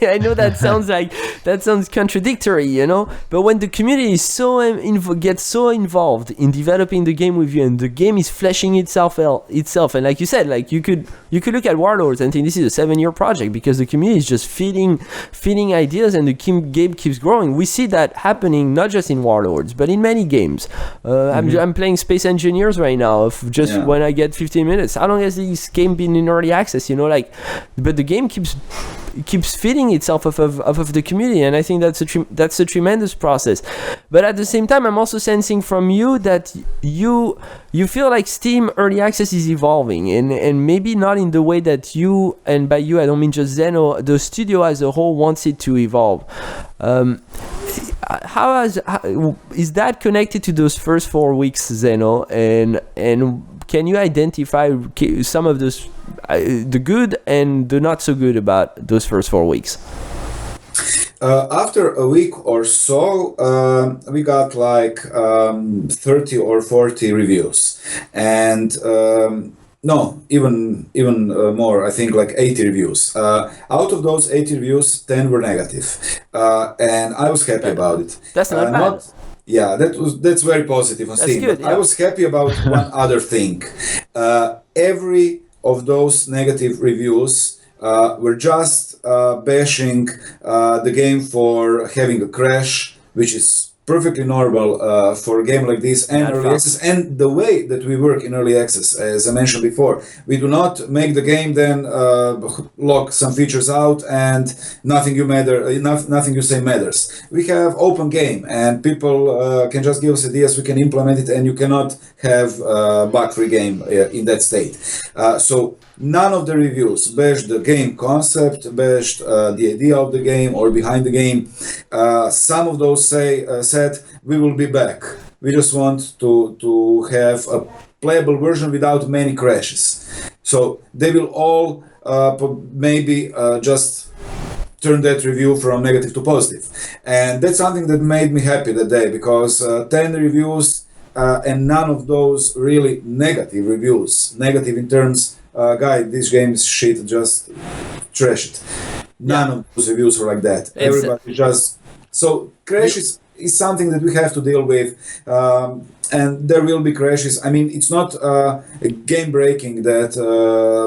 I know that sounds contradictory, you know, but when the community is gets so involved in developing the game with you, and the game is fleshing itself, and like you said, like you could look at Warlords and think this is a 7-year project because the community is just feeding ideas, and the game keeps growing. We see that happening not just in Warlords but in many games. I'm playing Space Engineers right now. When I get 15 minutes, how long has this game been in early access? You know, like, but the game keeps feeding itself off of the community, and I think that's a tremendous process. But at the same time, I'm also sensing from you that you feel like Steam early access is evolving, and maybe not in the way that you, and by you I don't mean just Zeno, the studio as a whole wants it to evolve. How is that connected to those first 4 weeks, Zeno? And can you identify some of those, the good and the not so good about those first 4 weeks? After a week or so, we got like 30 or 40 reviews, and no, even more. I think like 80 reviews. Out of those 80 reviews, 10 were negative, and I was happy about it. That's not bad. Yeah, that's very positive on Steam. Good, yeah. I was happy about one other thing. Every of those negative reviews were just bashing the game for having a crash, which is perfectly normal for a game like this and early access. And the way that we work in early access, as I mentioned before, we do not make the game then lock some features out and nothing you say matters. We have open game and people can just give us ideas, we can implement it, and you cannot have a bug-free game in that state. So none of the reviews bashed the game concept, bashed the idea of the game or behind the game. Some of those said, we will be back. We just want to have a playable version without many crashes. So they will all maybe just turn that review from negative to positive. And that's something that made me happy that day, because 10 reviews and none of those really negative reviews, negative in terms, guy, this game is shit, just trash it. None of those reviews were like that. Everybody just... So crashes is something that we have to deal with, and there will be crashes. I mean, it's not game breaking that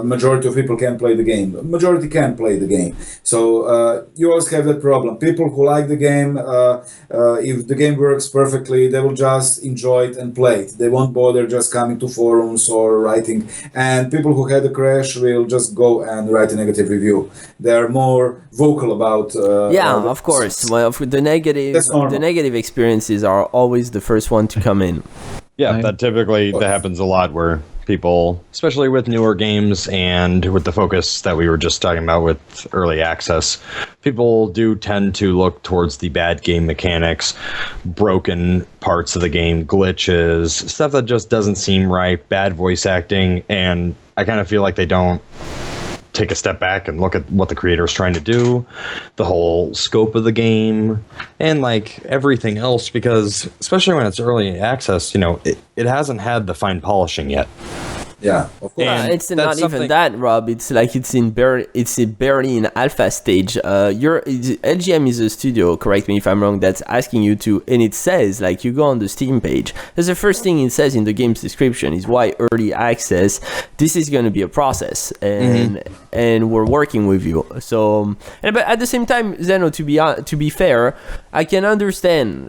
majority of people can play the game. Majority can play the game. So you always have that problem. People who like the game, if the game works perfectly, they will just enjoy it and play it. They won't bother just coming to forums or writing. And people who had a crash will just go and write a negative review. They are more vocal about of course. Well, for the negative experiences are always the first one to come in. Yeah, that happens a lot, where people, especially with newer games and with the focus that we were just talking about with early access, people do tend to look towards the bad game mechanics, broken parts of the game, glitches, stuff that just doesn't seem right, bad voice acting, and I kind of feel like they don't take a step back and look at what the creator is trying to do, the whole scope of the game, and like everything else, because especially when it's early access, you know, it hasn't had the fine polishing yet. Yeah, of course. It's not even that, Rob. It's like it's barely in alpha stage. LGM is a studio, correct me if I'm wrong, that's asking you to, and it says, like, you go on the Steam page, that's the first thing it says in the game's description is why early access. This is going to be a process, and we're working with you. So, but at the same time, Zeno, to be fair, I can understand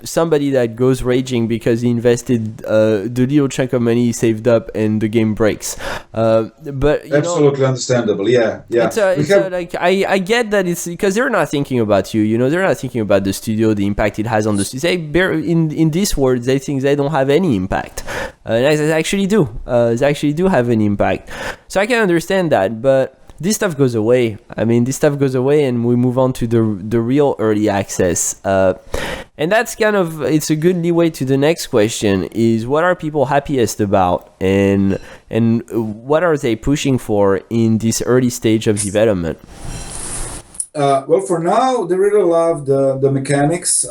somebody that goes raging because he invested the little chunk of money saved up and the game breaks. But you Absolutely understandable. Yeah. like I get that it's because they're not thinking about you. They're not thinking about the studio, the impact it has on the studio. In these words, they think they don't have any impact. They actually do. They actually do have an impact. So I can understand that, but this stuff goes away. I mean, this stuff goes away, and we move on to the real early access. And that's kind of, it's a good leeway to the next question: is what are people happiest about, and what are they pushing for in this early stage of development? Well, for now, they really love the mechanics.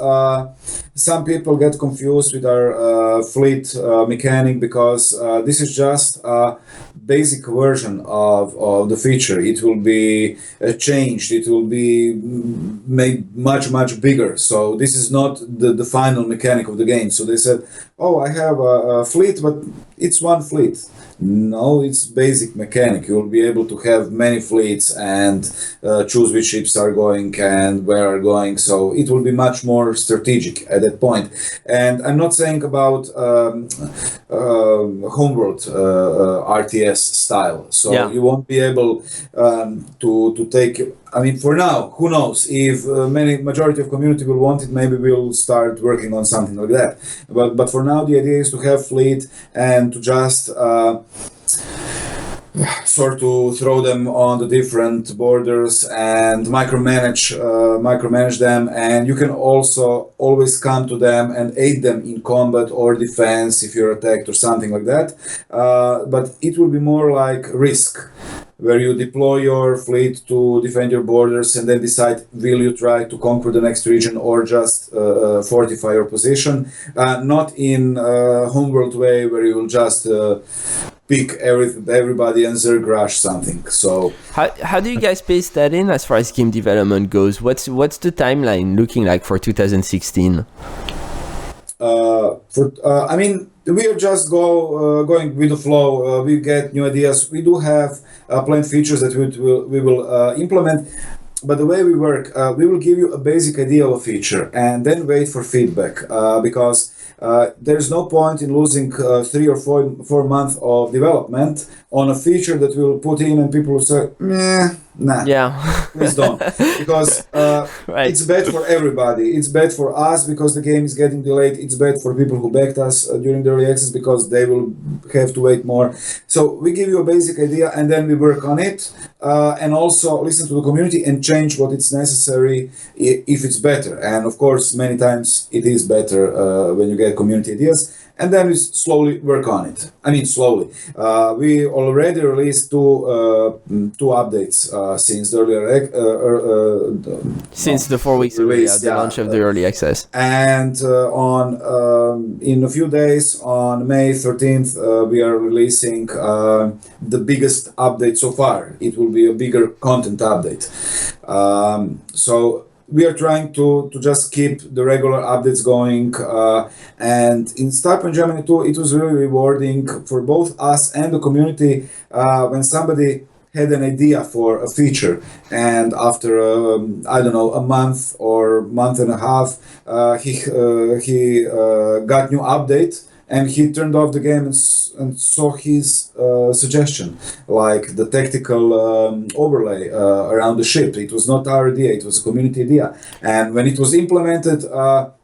Some people get confused with our fleet mechanic because this is just a basic version of the feature. It will be changed. It will be made much bigger. So this is not the final mechanic of the game. So they said, oh, I have a fleet, but it's one fleet. No, it's basic mechanic. You'll be able to have many fleets and choose which ships are going and where are going. So it will be much more strategic at that point. And I'm not saying about homeworld RTS style. So you won't be able to take. I mean, for now, who knows? If majority of community will want it, maybe we'll start working on something like that. But for now, the idea is to have fleet and to just sort to throw them on the different borders and micromanage them, and you can also always come to them and aid them in combat or defense if you're attacked or something like that. But it will be more like Risk, where you deploy your fleet to defend your borders and then decide, will you try to conquer the next region or just fortify your position. Not in homeworld way where you will just pick everybody and Zerg rush something. So how do you guys pace that in as far as game development goes? What's the timeline looking like for 2016? I mean, we are just going with the flow. We get new ideas. We do have planned features that we will implement. But the way we work, we will give you a basic idea of a feature and then wait for feedback because there's no point in losing 3 or 4 months of development on a feature that we'll put in and people will say, nah, please don't. Because right. It's bad for everybody. It's bad for us because the game is getting delayed. It's bad for people who backed us during the early access because they will have to wait more. So we give you a basic idea and then we work on it and also listen to the community and change what it's necessary if it's better. And of course, many times it is better when you get community ideas. And then we slowly work on it. I mean, slowly. We already released two updates since the earlier since the 4 weeks ago, the launch of the early access. And in a few days, on May 13th, we are releasing the biggest update so far. It will be a bigger content update. So we are trying to just keep the regular updates going. And in Starpoint Germany 2, it was really rewarding for both us and the community when somebody had an idea for a feature. And after, I don't know, a month or month and a half, he got new update. And he turned off the game and saw his suggestion, like the tactical overlay around the ship. It was not our idea, it was a community idea. And when it was implemented,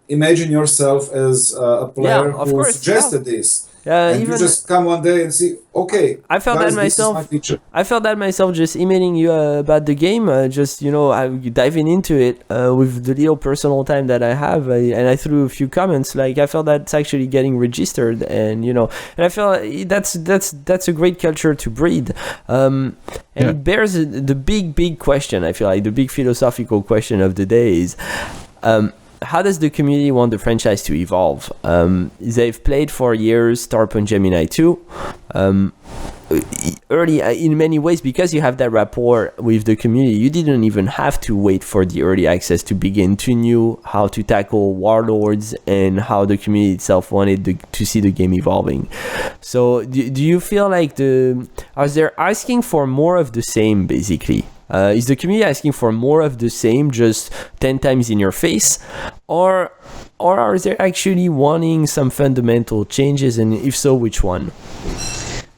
imagine yourself as a player who suggested this. And you just come one day and see, okay, I felt guys, that myself. This is my feature. I felt that myself just emailing you about the game, just diving into it with the little personal time that I have, and I threw a few comments. Like I felt that's actually getting registered, and and I feel that's a great culture to breed, and it bears the big question. I feel like the big philosophical question of the day is. How does the community want the franchise to evolve? They've played for years Starpoint Gemini 2. Early, in many ways, because you have that rapport with the community, you didn't even have to wait for the early access to begin to know how to tackle warlords and how the community itself wanted to see the game evolving. So do you feel like are they asking for more of the same, basically? Is the community asking for more of the same, just 10 times in your face, or are they actually wanting some fundamental changes, and if so, which one?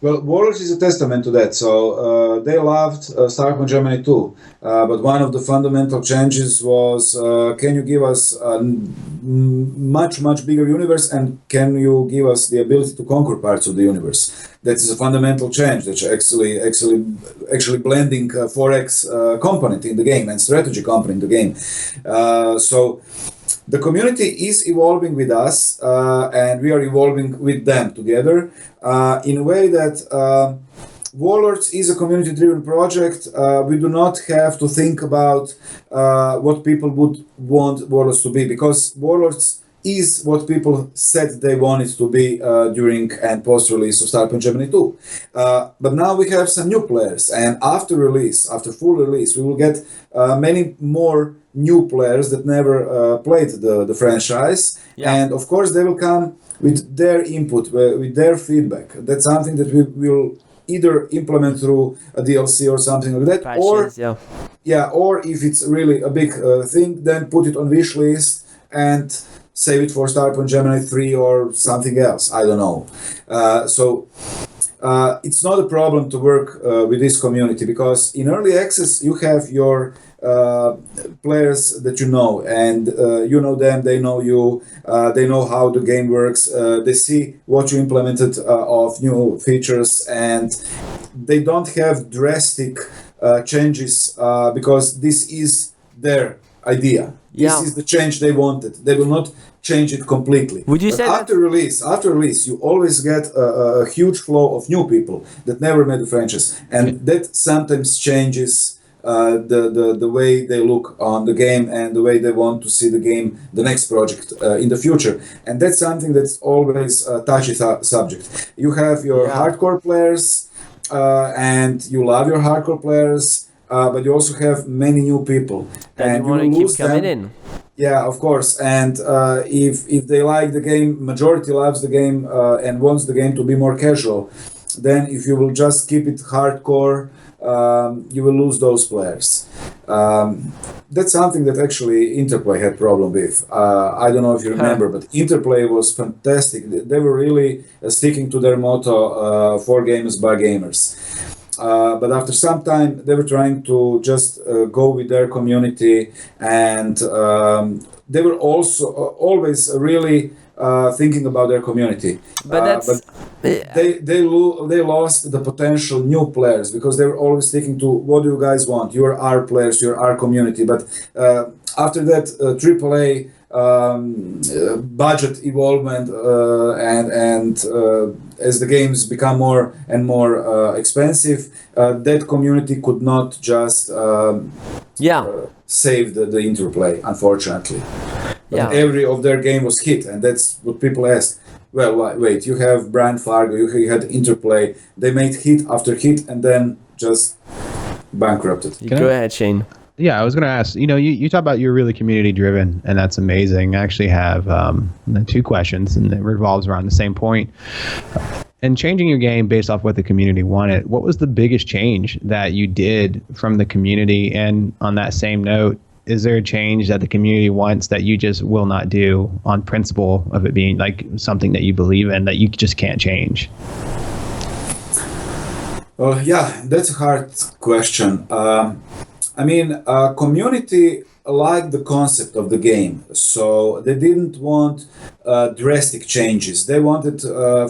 Well, Warlords is a testament to that. So they loved Starcraft Germany too, but one of the fundamental changes was: can you give us a much bigger universe, and can you give us the ability to conquer parts of the universe? That is a fundamental change. That's actually blending 4X component in the game and strategy component in the game. So the community is evolving with us, and we are evolving with them together in a way that Warlords is a community-driven project. We do not have to think about what people would want Warlords to be, because Warlords is what people said they wanted to be during and post-release of Starcraft Germany 2. But now we have some new players, and after full release, we will get many more new players that never played the franchise. Yeah. And of course, they will come with their input, with their feedback. That's something that we will either implement through a DLC or something like that, Patches, or if it's really a big thing, then put it on wish list and save it for Starcraft Germany 3 or something else. I don't know. So it's not a problem to work with this community, because in early access you have your players that you know, and you know them, they know you, they know how the game works, they see what you implemented of new features, and they don't have drastic changes because this is their idea. This Yeah. is the change they wanted. They will not change it completely. Would you But say that- after release, you always get a huge flow of new people that never made the franchise, and that sometimes changes the way they look on the game and the way they want to see the game, the next project in the future. And that's something that's always a touchy subject. You have your hardcore players, and you love your hardcore players, but you also have many new people, that and you want to will keep lose coming them. in. Yeah, of course. And if they like the game, majority loves the game and wants the game to be more casual, then if you will just keep it hardcore, you will lose those players. That's something that actually Interplay had problem with. I don't know if you remember, but Interplay was fantastic. They were really sticking to their motto, for gamers by gamers. But after some time, they were trying to just go with their community, and they were also always really thinking about their community. But that's They lost the potential new players because they were always sticking to what do you guys want? You're our players, you're our community. But after that, AAA budget involvement and as the games become more and more expensive, that community could not just save the Interplay, unfortunately. But every of their game was hit, and that's what people asked. Well, wait, you have Brian Fargo, you had Interplay, they made hit after hit and then just bankrupted. Go ahead, Shane. Yeah, I was going to ask, you talk about you're really community driven, and that's amazing. I actually have two questions, and it revolves around the same point. And changing your game based off what the community wanted, what was the biggest change that you did from the community? And on that same note, is there a change that the community wants that you just will not do on principle of it being like something that you believe in that you just can't change? Yeah, that's a hard question. Community liked the concept of the game, so they didn't want drastic changes. They wanted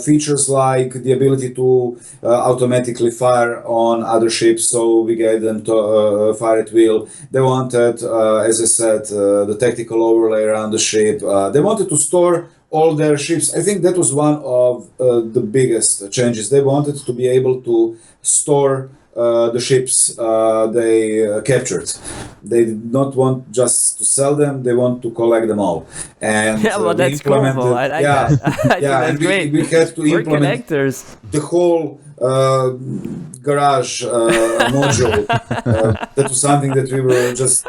features like the ability to automatically fire on other ships, so we gave them to fire at will. They wanted, as I said, the tactical overlay around the ship. They wanted to store all their ships. I think that was one of the biggest changes. They wanted to be able to store the ships they captured. They did not want just to sell them, they want to collect them all. And that's cool. I like that. I think that's and great. we had to We're implement connectors. the whole garage module. That was something that we were just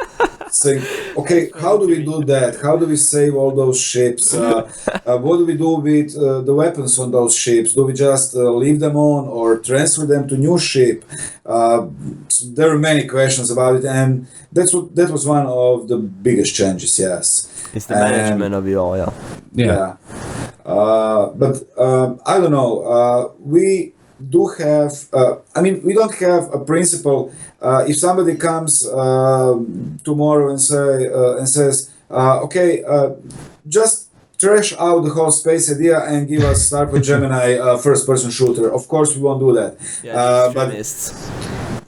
saying, okay, how do we do that? How do we save all those ships? What do we do with the weapons on those ships? Do we just leave them on or transfer them to new ship? So there were many questions about it, and that was one of the biggest changes. Yes, It's the management of it all, yeah. yeah. But I don't know. We do have. I mean, we don't have a principle. If somebody comes tomorrow and says, "Okay, just trash out the whole space idea and give us Starpoint Gemini first-person shooter," of course, we won't do that. Yeah, But extremists.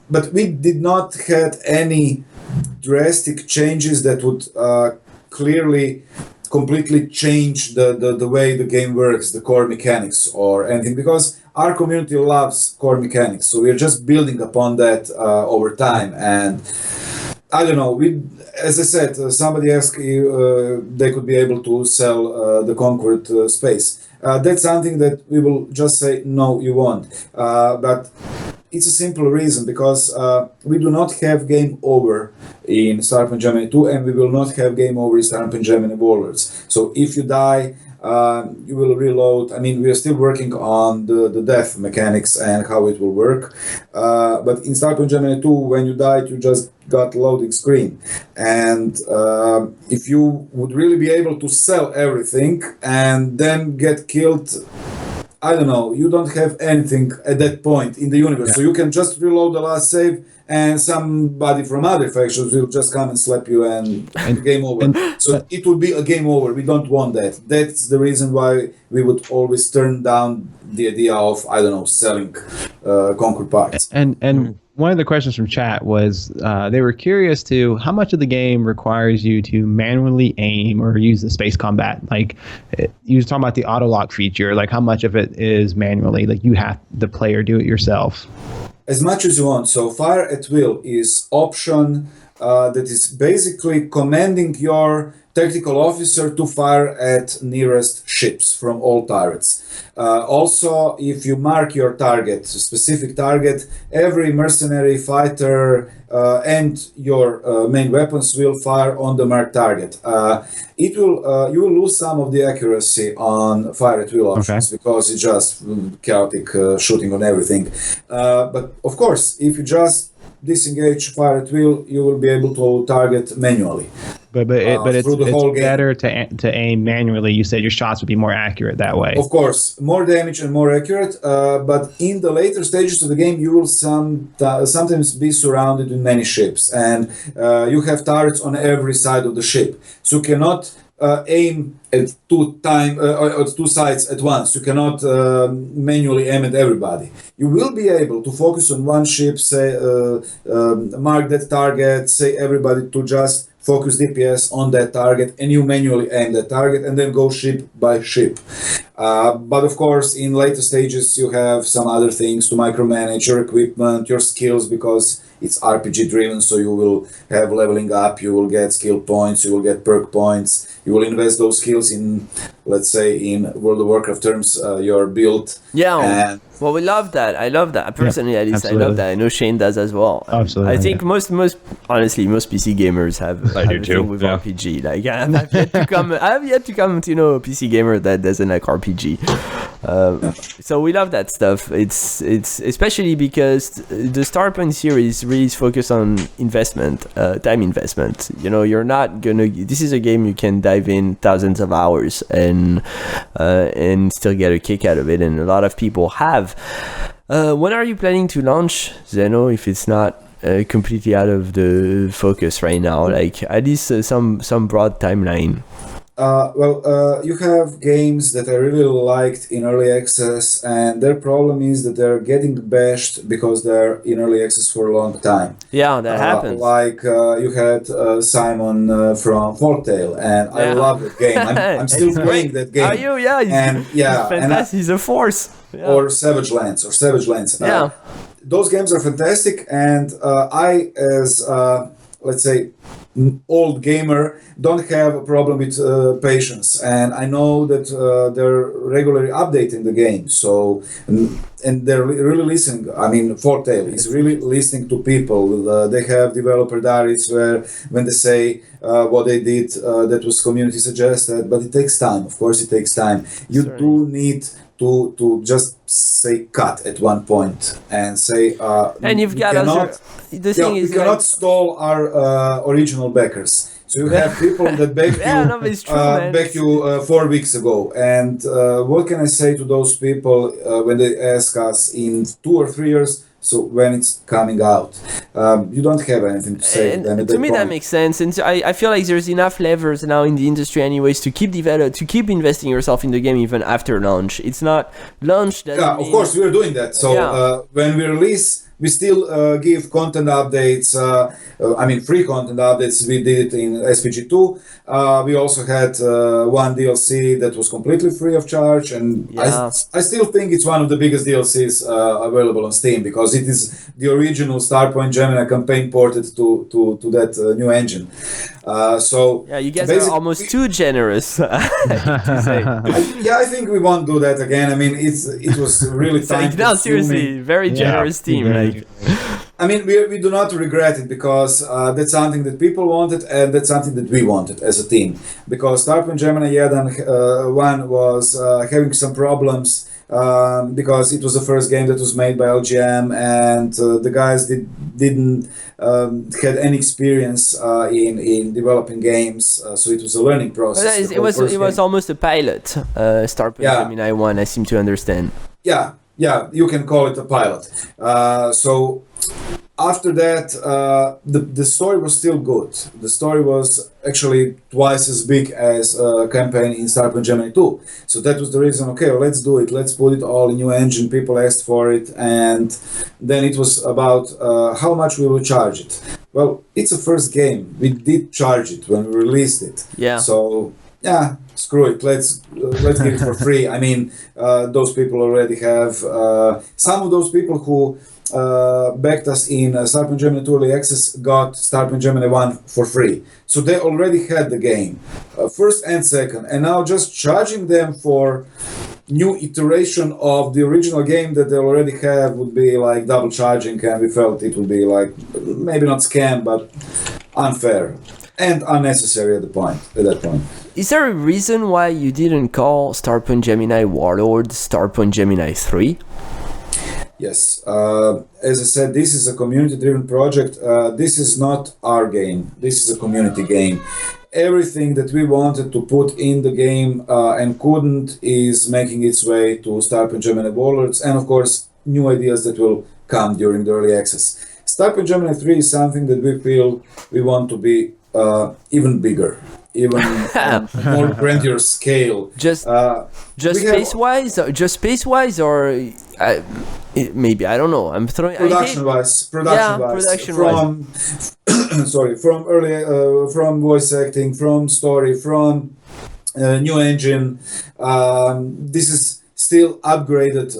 but we did not had any drastic changes that would clearly completely change the way the game works, the core mechanics or anything, because our community loves core mechanics, so we're just building upon that over time. And I don't know, as I said, somebody asked if they could be able to sell the conquered space. That's something that we will just say, no, you won't. But it's a simple reason, because we do not have game over in Starpoint Gemini 2, and we will not have game over in Starpoint Gemini Warlords. So if you die, you will reload. I mean, we are still working on the death mechanics and how it will work. But in Starpoint Gemini 2, when you died, you just got loading screen. And if you would really be able to sell everything and then get killed, I don't know, you don't have anything at that point in the universe. Yeah. So you can just reload the last save, and somebody from other factions will just come and slap you and game over. So it would be a game over. We don't want that. That's the reason why we would always turn down the idea of, I don't know, selling conquered parts. And one of the questions from chat was they were curious to how much of the game requires you to manually aim or use the space combat. Like you was talking about the auto lock feature. Like how much of it is manually? Like you have the player do it yourself. As much as you want. So fire at will is option that is basically commanding your tactical officer to fire at nearest ships from all turrets. Also, if you mark your target, a specific target, every mercenary fighter and your main weapons will fire on the marked target. It will you will lose some of the accuracy on fire at will options, because it's just chaotic shooting on everything. But of course, if you just disengage fire at will, you will be able to target manually. But it's better to aim manually. You said your shots would be more accurate that way. Of course, more damage and more accurate. But in the later stages of the game, you will sometimes be surrounded with many ships, and you have turrets on every side of the ship. So you cannot aim at two sides at once. You cannot manually aim at everybody. You will be able to focus on one ship, say mark that target, say everybody to just focus DPS on that target, and you manually aim that target and then go ship by ship. But of course, in later stages, you have some other things to micromanage your equipment, your skills, because it's RPG driven, so you will have leveling up, you will get skill points, you will get perk points, you will invest those skills in, let's say, in World of Warcraft terms, your build. Yeah, well, we love that. I love that. Personally, at least, absolutely. I love that. I know Shane does as well. Absolutely, I think most honestly, most PC gamers have I do a too, thing with yeah. RPG. Like, I have yet to come to a PC gamer that doesn't like RPG. So we love that stuff. It's especially because the Starpoint series really is focused on investment, time investment. You know, you're not gonna. This is a game you can dive in thousands of hours and still get a kick out of it, and a lot of people have. When are you planning to launch, Zeno? If it's not completely out of the focus right now, like at least some broad timeline. You have games that I really liked in early access, and their problem is that they're getting bashed because they're in early access for a long time. Yeah, that happens. Like you had Simon from Folktale, and I love that game. I'm still playing that game. Are you? Yeah, he's fantastic. He's a force. Yeah. Or Savage Lands. Yeah. Those games are fantastic, and I, as let's say, old gamer, don't have a problem with patience, and I know that they're regularly updating the game. So and they're really listening. I mean, Fortale is really listening to people. They have developer diaries where when they say what they did that was community suggested, but it takes time. Of course, it takes time. You do need to just say cut at one point and say And you've got the thing is we cannot stall our original backers. So you have people that backed you 4 weeks ago, and what can I say to those people when they ask us in 2 or 3 years? So when it's coming out, you don't have anything to say. And to me, that makes sense. And I feel like there's enough levers now in the industry, anyways, to keep investing yourself in the game even after launch. It's not launch. Yeah, of course, we're doing that. So when we release, we still give content updates. Free content updates. We did it in SPG2. We also had one DLC that was completely free of charge, and I still think it's one of the biggest DLCs available on Steam because it is the original Starpoint Gemini campaign ported to that new engine. You guys are almost too generous. I think we won't do that again. I mean, it was really time. No, seriously, very generous team. I mean, we do not regret it because that's something that people wanted and that's something that we wanted as a team. Because Starpoint Gemini Jedan 1 was having some problems because it was the first game that was made by LGM and the guys didn't had any experience in developing games, so it was a learning process. It was almost a pilot, Starpoint Gemini 1, I seem to understand. Yeah, you can call it a pilot. So after that, the story was still good. The story was actually twice as big as a campaign in Starpoint Gemini 2. So that was the reason, okay, well, let's do it. Let's put it all in new engine. People asked for it. And then it was about how much we will charge it. Well, it's a first game. We did charge it when we released it. Yeah. So, yeah, screw it. Let's give it for free. I mean, those people already have... some of those people who backed us in Starpoint Gemini 2 Early Access got Starpoint Gemini 1 for free. So they already had the game, first and second. And now just charging them for new iteration of the original game that they already have would be like double charging, and we felt it would be like, maybe not scam, but unfair and unnecessary at that point. Is there a reason why you didn't call Starpoint Gemini Warlord Starpoint Gemini 3? Yes, as I said, this is a community-driven project. This is not our game. This is a community game. Everything that we wanted to put in the game and couldn't is making its way to Starpoint Gemini Warlords, and of course, new ideas that will come during the early access. Starpoint Gemini 3 is something that we feel we want to be even bigger. Even more grandeur scale. Just space-wise, or maybe, I don't know. I'm throwing production-wise. From voice acting, from story, from new engine. This is still upgraded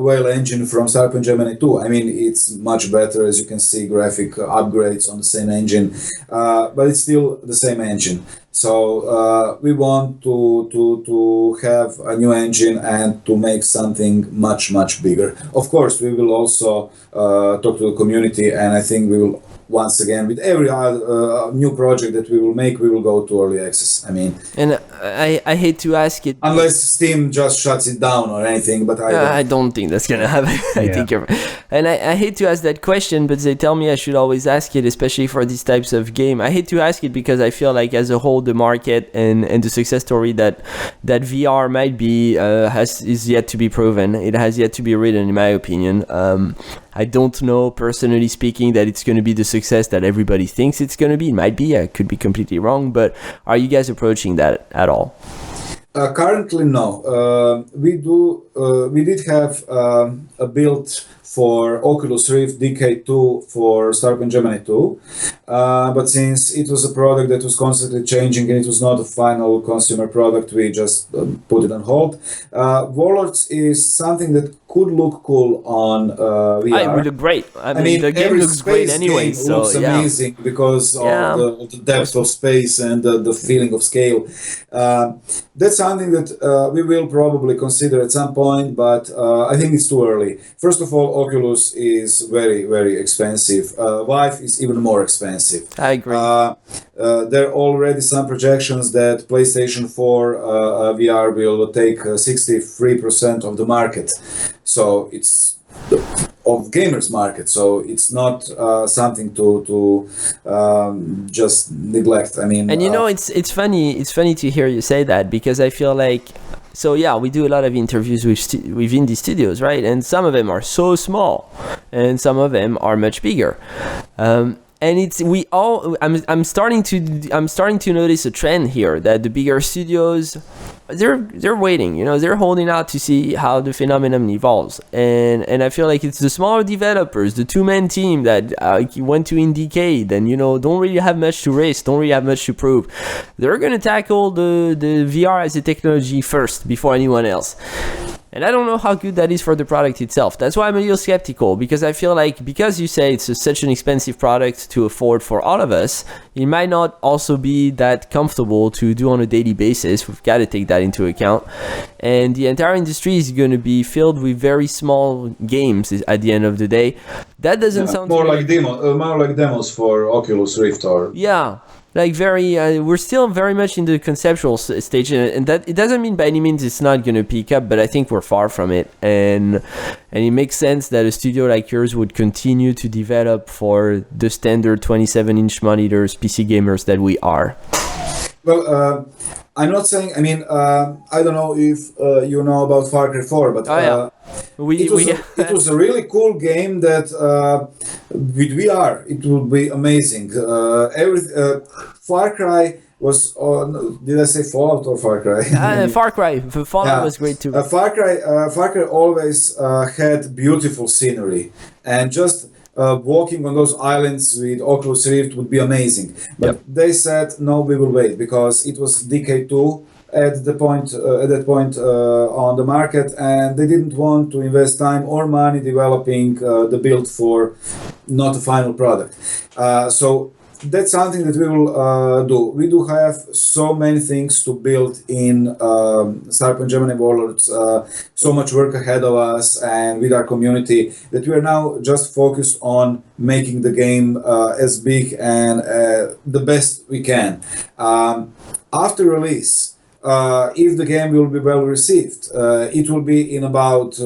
whale engine from Starpoint Gemini 2. I mean, it's much better, as you can see, graphic upgrades on the same engine, but it's still the same engine. So we want to have a new engine and to make something much bigger. Of course, we will also talk to the community, and I think we will once again with every other new project that we will make, we will go to early access. I mean, and I hate to ask it, unless Steam just shuts it down or anything, but I don't think that's gonna happen. I think I hate to ask that question, but they tell me I should always ask it, especially for these types of game. I hate to ask it because I feel like as a whole, the market and the success story that VR might be is yet to be proven. It has yet to be written, in my opinion. I don't know, personally speaking, that it's going to be the success that everybody thinks it's going to be. It might be. I could be completely wrong. But are you guys approaching that at all? Currently, no. We did have a build for Oculus Rift, DK2 for Starpoint Gemini 2. But since it was a product that was constantly changing and it was not a final consumer product, we just put it on hold. Warlords is something that could look cool on VR. It would look great. I mean, the game every looks great space anyway. game So looks yeah. amazing because Yeah. of the depth of space and the feeling of scale. That's something that we will probably consider at some point, but I think it's too early. First of all, Oculus is very, very expensive. Vive is even more expensive. I agree. There are already some projections that PlayStation 4 VR will take 63% of the market. So it's of gamers market. So it's not something to just neglect. I mean, And you know, it's funny. It's funny to hear you say that because I feel like, so yeah, we do a lot of interviews with indie studios, right? And some of them are so small, and some of them are much bigger. And I'm starting to notice a trend here that the bigger studios, they're waiting, they're holding out to see how the phenomenon evolves, and I feel like it's the smaller developers, the two-man team that went to Indiecade and don't really have much to risk, don't really have much to prove. They're gonna tackle the VR as a technology first before anyone else. And I don't know how good that is for the product itself. That's why I'm a little skeptical, because I feel like, because you say it's such an expensive product to afford for all of us, it might not also be that comfortable to do on a daily basis. We've got to take that into account. And the entire industry is going to be filled with very small games at the end of the day. That doesn't sound more like demos for Oculus Rift or yeah. Like we're still very much in the conceptual stage, and that it doesn't mean by any means it's not going to pick up, but I think we're far from it, and it makes sense that a studio like yours would continue to develop for the standard 27-inch monitors, PC gamers that we are. Well, I'm not saying. I mean, I don't know if you know about Far Cry 4, but it was a really cool game that with VR it would be amazing. Far Cry was on. Did I say Fallout or Far Cry? Far Cry. Fallout was great too. Far Cry always had beautiful scenery, and just walking on those islands with Oculus Rift would be amazing. But they said no, we will wait because it was DK2 at that point on the market, and they didn't want to invest time or money developing the build for not a final product. So that's something that we will do. We do have so many things to build in Starpoint Gemini Warlords, so much work ahead of us and with our community that we are now just focused on making the game as big and the best we can. After release, if the game will be well received, it will be in about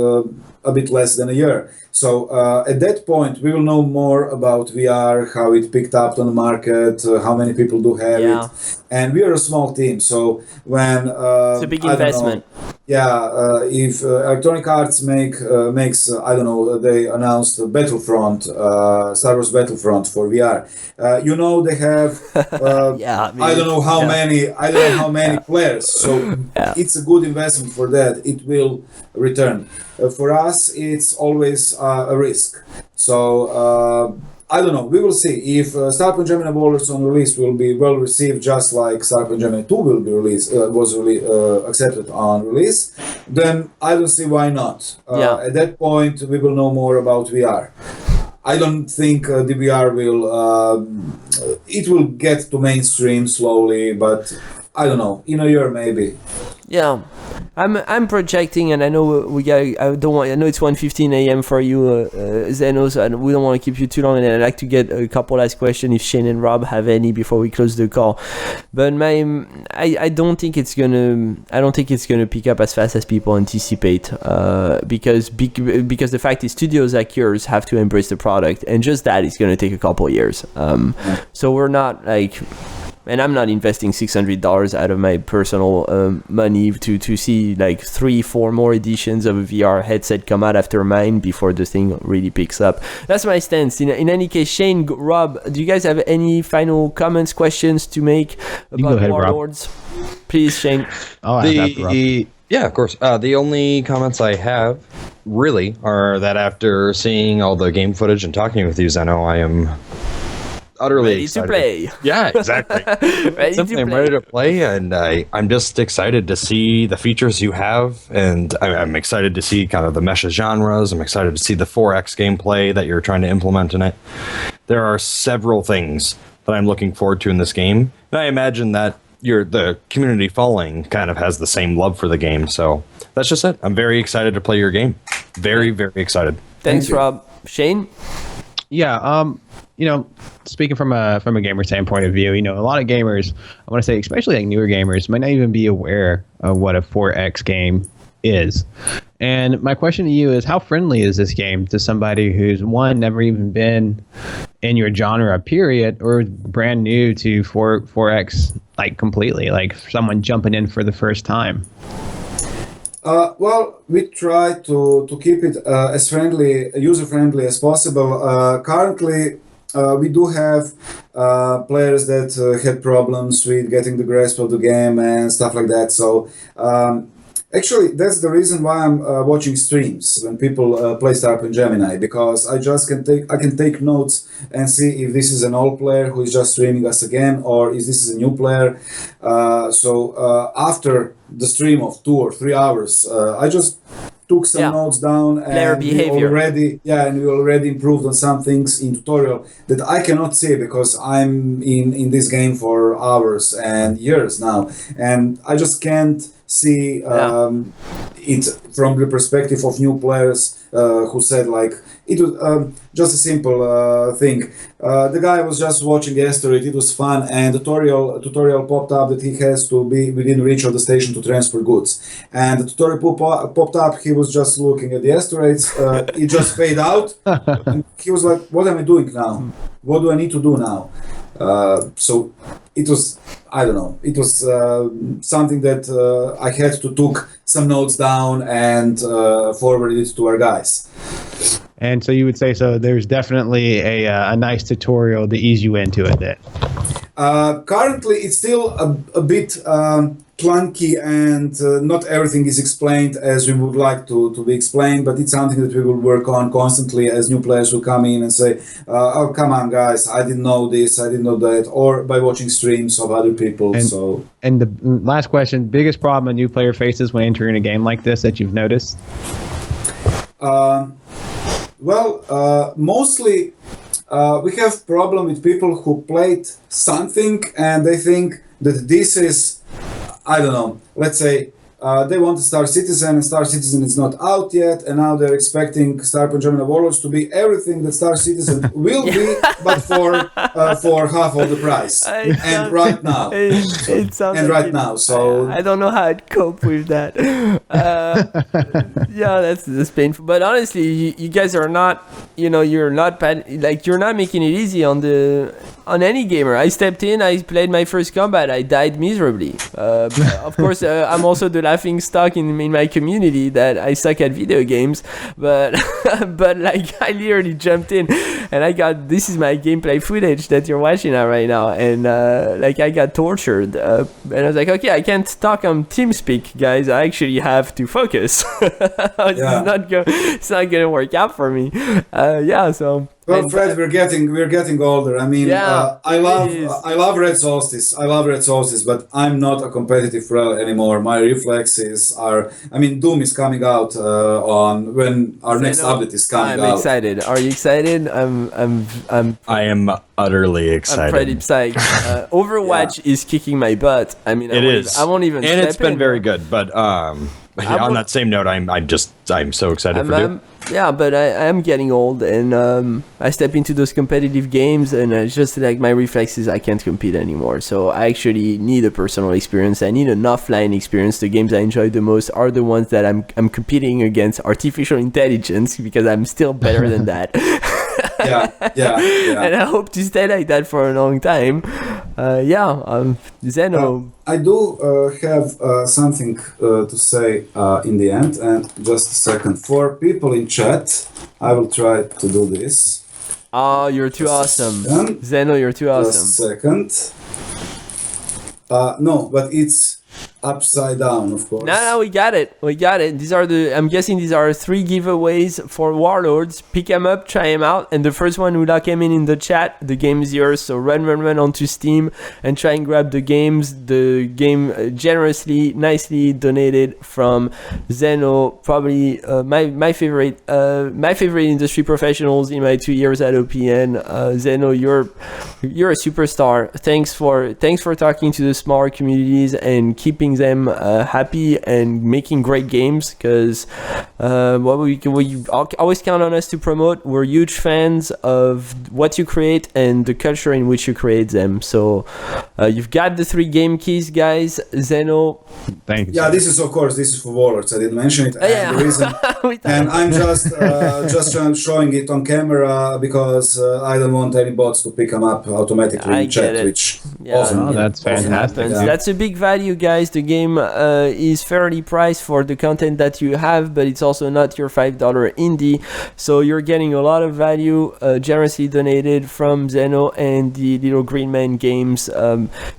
a bit less than a year. So at that point, we will know more about VR, how it picked up on the market, how many people do have it. And we are a small team, so when it's a big investment. If Electronic Arts makes they announced Battlefront, Star Wars Battlefront for VR. They have I don't know how many players. So it's a good investment for that. It will return. For us, it's always a risk. So I don't know. We will see if Starpoint Gemini Warlords on release will be well received, just like Starpoint Gemini 2 will be accepted on release. Then I don't see why not. At that point, we will know more about VR. I don't think the VR will. It will get to mainstream slowly, but I don't know. In a year, maybe. Yeah, I'm projecting, and I know I know it's 1:15 a.m. for you, Zeno, so we don't want to keep you too long, and I'd like to get a couple last questions if Shane and Rob have any before we close the call. But I don't think it's gonna pick up as fast as people anticipate, because the fact is studios like yours have to embrace the product, and just that is gonna take a couple years. So we're not like. And I'm not investing $600 out of my personal money to see like 3-4 more editions of a VR headset come out after mine before the thing really picks up. That's my stance. In any case, Shane, Rob, do you guys have any final comments, questions to make about Warlords? Please, Shane. Oh, Yeah, of course. The only comments I have really are that after seeing all the game footage and talking with you, Zeno, I am utterly Ready excited. to play. Yeah, exactly. Ready Simply, to I'm play. ready to play, and I'm just excited to see the features you have, and I'm excited to see kind of the mesh of genres. I'm excited to see the 4X gameplay that you're trying to implement in it. There are several things that I'm looking forward to in this game, and I imagine that the community following kind of has the same love for the game. So that's just it. I'm very excited to play your game. Very, very excited. Thanks, Thank you. Rob. Shane? Yeah, speaking from a gamer standpoint of view, a lot of gamers, I want to say, especially like newer gamers, might not even be aware of what a 4X game is. And my question to you is, how friendly is this game to somebody who's never even been in your genre, period, or brand new to 4X, like completely, like someone jumping in for the first time? Well, we try to keep it as friendly, user friendly as possible. Currently, we do have players that had problems with getting the grasp of the game and stuff like that. So actually, that's the reason why I'm watching streams when people play Starpoint Gemini, because I can take notes and see if this is an old player who is just streaming us again, or is this is a new player. So after the stream of 2 or 3 hours, I just took some notes down, Player and behavior. we already improved on some things in tutorial that I cannot see because I'm in this game for hours and years now, and I just can't see it from the perspective of new players who said like it was just a simple thing. The guy was just watching the asteroid. It was fun, and tutorial popped up that he has to be within reach of the station to transfer goods. And the tutorial popped up. He was just looking at the asteroids. It just faded out. And he was like, "What am I doing now? What do I need to do now?" So it was, I don't know, it was something that I had to took some notes down and forwarded it to our guys. And so you would say, so there's definitely a nice tutorial to ease you into it then. Currently, it's still a bit clunky, and not everything is explained as we would like to be explained, but it's something that we will work on constantly as new players will come in and say, oh, come on, guys, I didn't know this, I didn't know that, or by watching streams of other people. And the last question, biggest problem a new player faces when entering a game like this that you've noticed? Mostly we have problem with people who played something and they think that this is, I don't know, let's say they want to Star Citizen, and Star Citizen is not out yet, and now they're expecting Starpoint Gemini Warlords to be everything that Star Citizen will be, but for half of the price. And right now. It sounds And like right now, so I don't know how I'd cope with that. Yeah, that's painful. But honestly, you guys are not, you're not bad. Like, you're not making it easy on any gamer. I stepped in, I played my first combat, I died miserably. Of course, I'm also the laughing stock in my community that I suck at video games, but like I literally jumped in and this is my gameplay footage that you're watching at right now, and like I got tortured, and I was like, okay, I can't talk on TeamSpeak, guys, I actually have to focus. It's not gonna work out for me. So well, Fred, we're getting older. I mean, I love Red Solstice. I love Red Solstice, but I'm not a competitive player anymore. My reflexes are. I mean, Doom is coming out on when our next update is coming out. I'm excited. Are you excited? I am utterly excited. I'm pretty psyched. Overwatch is kicking my butt. I mean, I won't even. And it's been in. very good. But on that same note, I'm so excited for you. Yeah, but I am getting old, and I step into those competitive games, and it's just like my reflexes, I can't compete anymore. So I actually need a personal experience. I need an offline experience. The games I enjoy the most are the ones that I'm competing against artificial intelligence, because I'm still better than that. Yeah. And I hope to stay like that for a long time. Zeno. I do have something to say in the end, and just a second. For people in chat, I will try to do this. Oh, you're too awesome. Zeno, you're too awesome. Just a second. No, but it's upside down, of course. No, we got it. We got it. I'm guessing these are 3 giveaways for Warlords. Pick them up, try them out, and the first one who lock them in the chat, the game is yours. So run onto Steam and try and grab the games. The game generously, nicely donated from Zeno, probably my favorite industry professionals in my 2 years at OPN. Zeno, you're a superstar. Thanks for talking to the smaller communities and keeping them happy and making great games, because you always count on us to promote. We're huge fans of what you create and the culture in which you create them. So you've got the 3 game keys, guys. Zeno, Thank you. Yeah, this is for Warlords. I didn't mention it. yeah. And the reason, and I'm just showing it on camera because I don't want any bots to pick them up automatically I in chat, get it. which Yeah. often Oh, that's often fantastic. happens. Yeah. That's a big value, guys. The game is fairly priced for the content that you have, but it's also not your $5 indie. So you're getting a lot of value generously donated from Zeno and the Little Green Man Games.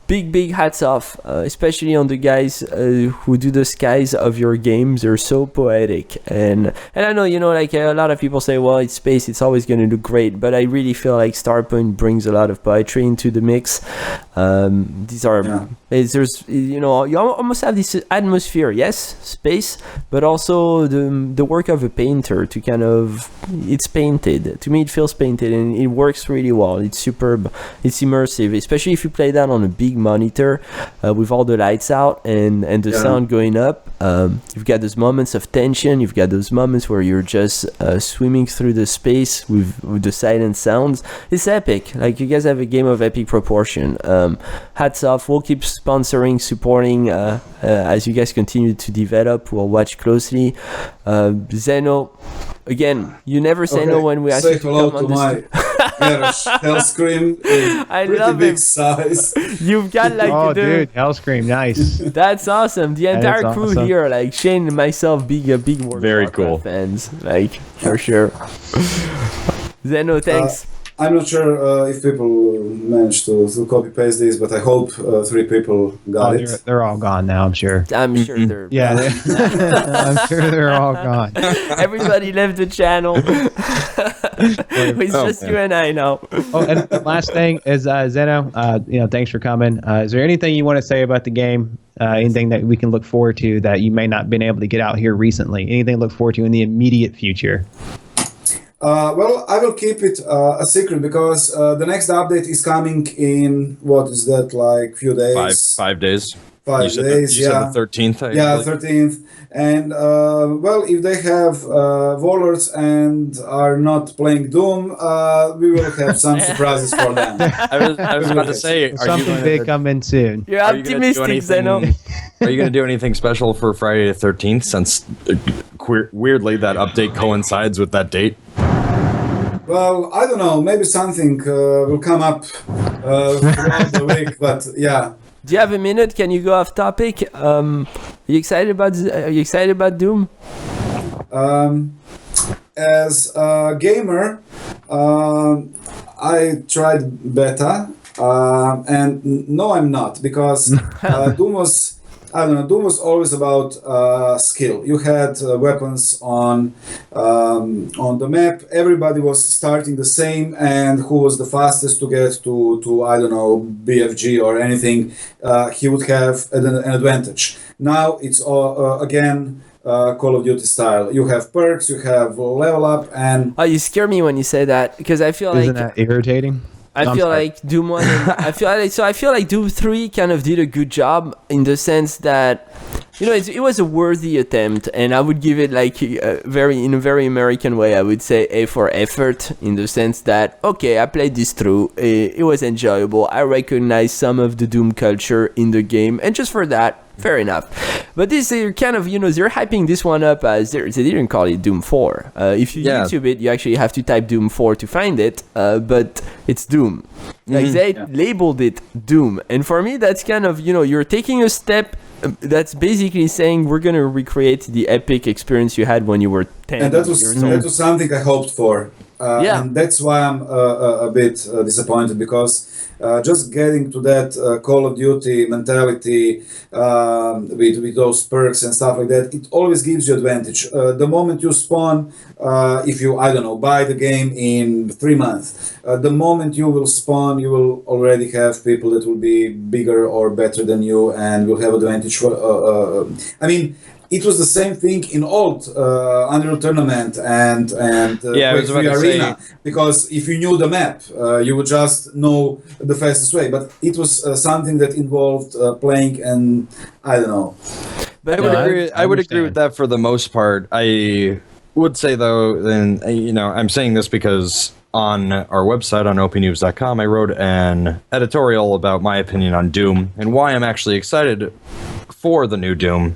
Big hats off, especially on the guys who do the skies of your games. They're so poetic. And I know, like a lot of people say, well, it's space, it's always going to look great. But I really feel like Starpoint brings a lot of poetry into the mix. These are... Yeah. There's, you almost have this atmosphere, yes, space, but also the work of a painter to kind of, it's painted. To me, it feels painted and it works really well. It's superb. It's immersive, especially if you play that on a big monitor with all the lights out and the sound going up. You've got those moments of tension. You've got those moments where you're just swimming through the space with the silent sounds. It's epic. Like, you guys have a game of epic proportion. Hats off. We'll keep sponsoring, supporting as you guys continue to develop. We'll watch closely. Zeno, again, you never say no when we ask you to come on my Hellscream in I pretty love big it. size. You've got like Oh, dude, Hellscream, nice. That's awesome. The entire That's crew awesome. here, like Shane and myself, big World of Very Warcraft cool. fans, like for sure. Zeno, thanks. I'm not sure if people managed to copy paste this, but I hope 3 people got Oh, it. they're all gone now, I'm sure. I'm sure they're Yeah, I'm sure they're all gone. everybody left the channel. It's just you and I now. Oh, and the last thing is Zeno. Thanks for coming. Is there anything you want to say about the game? Anything that we can look forward to that you may not been able to get out here recently? Anything to look forward to in the immediate future? Well, I will keep it a secret because the next update is coming in, what is that, like few days? 5 days. 5 You said days, you said the 13th. Yeah, 13th. And, well, if they have Warlords and are not playing Doom, we will have some surprises for them. I was about to say, are you Something going big coming soon. You're Are you gonna do optimistic, Zeno. Are you going to do anything special for Friday the 13th, since weirdly that update coincides with that date? Well, I don't know. Maybe something will come up throughout the week, but yeah. Do you have a minute? Can you go off topic? Are you excited about Doom? As a gamer, I tried beta, and no, I'm not, because Doom was, I don't know, Doom was always about skill. You had weapons on the map. Everybody was starting the same, and who was the fastest to get to I don't know, BFG or anything, he would have an advantage. Now it's all again Call of Duty style. You have perks, you have level up, and Oh, you scare me when you say that, because I feel Isn't like that irritating? I I'm feel sorry. like Doom 1 and I feel like Doom 3 kind of did a good job in the sense that, it was a worthy attempt, and I would give it like in a very American way. I would say A for effort, in the sense that, okay, I played this through, it was enjoyable, I recognize some of the Doom culture in the game, and just for that, fair enough. But this, they're kind of, they're hyping this one up as, they didn't call it Doom 4. If you YouTube it, you actually have to type Doom 4 to find it, but it's Doom. Like, they labeled it Doom. And for me, that's kind of, you're taking a step that's basically saying we're going to recreate the epic experience you had when you were 10 that years old. was something I hoped for. Yeah. And that's why I'm a bit disappointed, because just getting to that Call of Duty mentality with those perks and stuff like that, it always gives you advantage. The moment you spawn, if you, I don't know, buy the game in 3 months, the moment you will spawn, you will already have people that will be bigger or better than you and will have advantage. I mean, it was the same thing in old Unreal Tournament and Yeah, I was Quake about 3 to say- Arena, because if you knew the map, you would just know the fastest way. But it was something that involved playing, and I don't know. But I would I agree. I would agree with understand. that for the most part. I would say though, and I'm saying this because on our website on opnews.com, I wrote an editorial about my opinion on Doom and why I'm actually excited for the new Doom.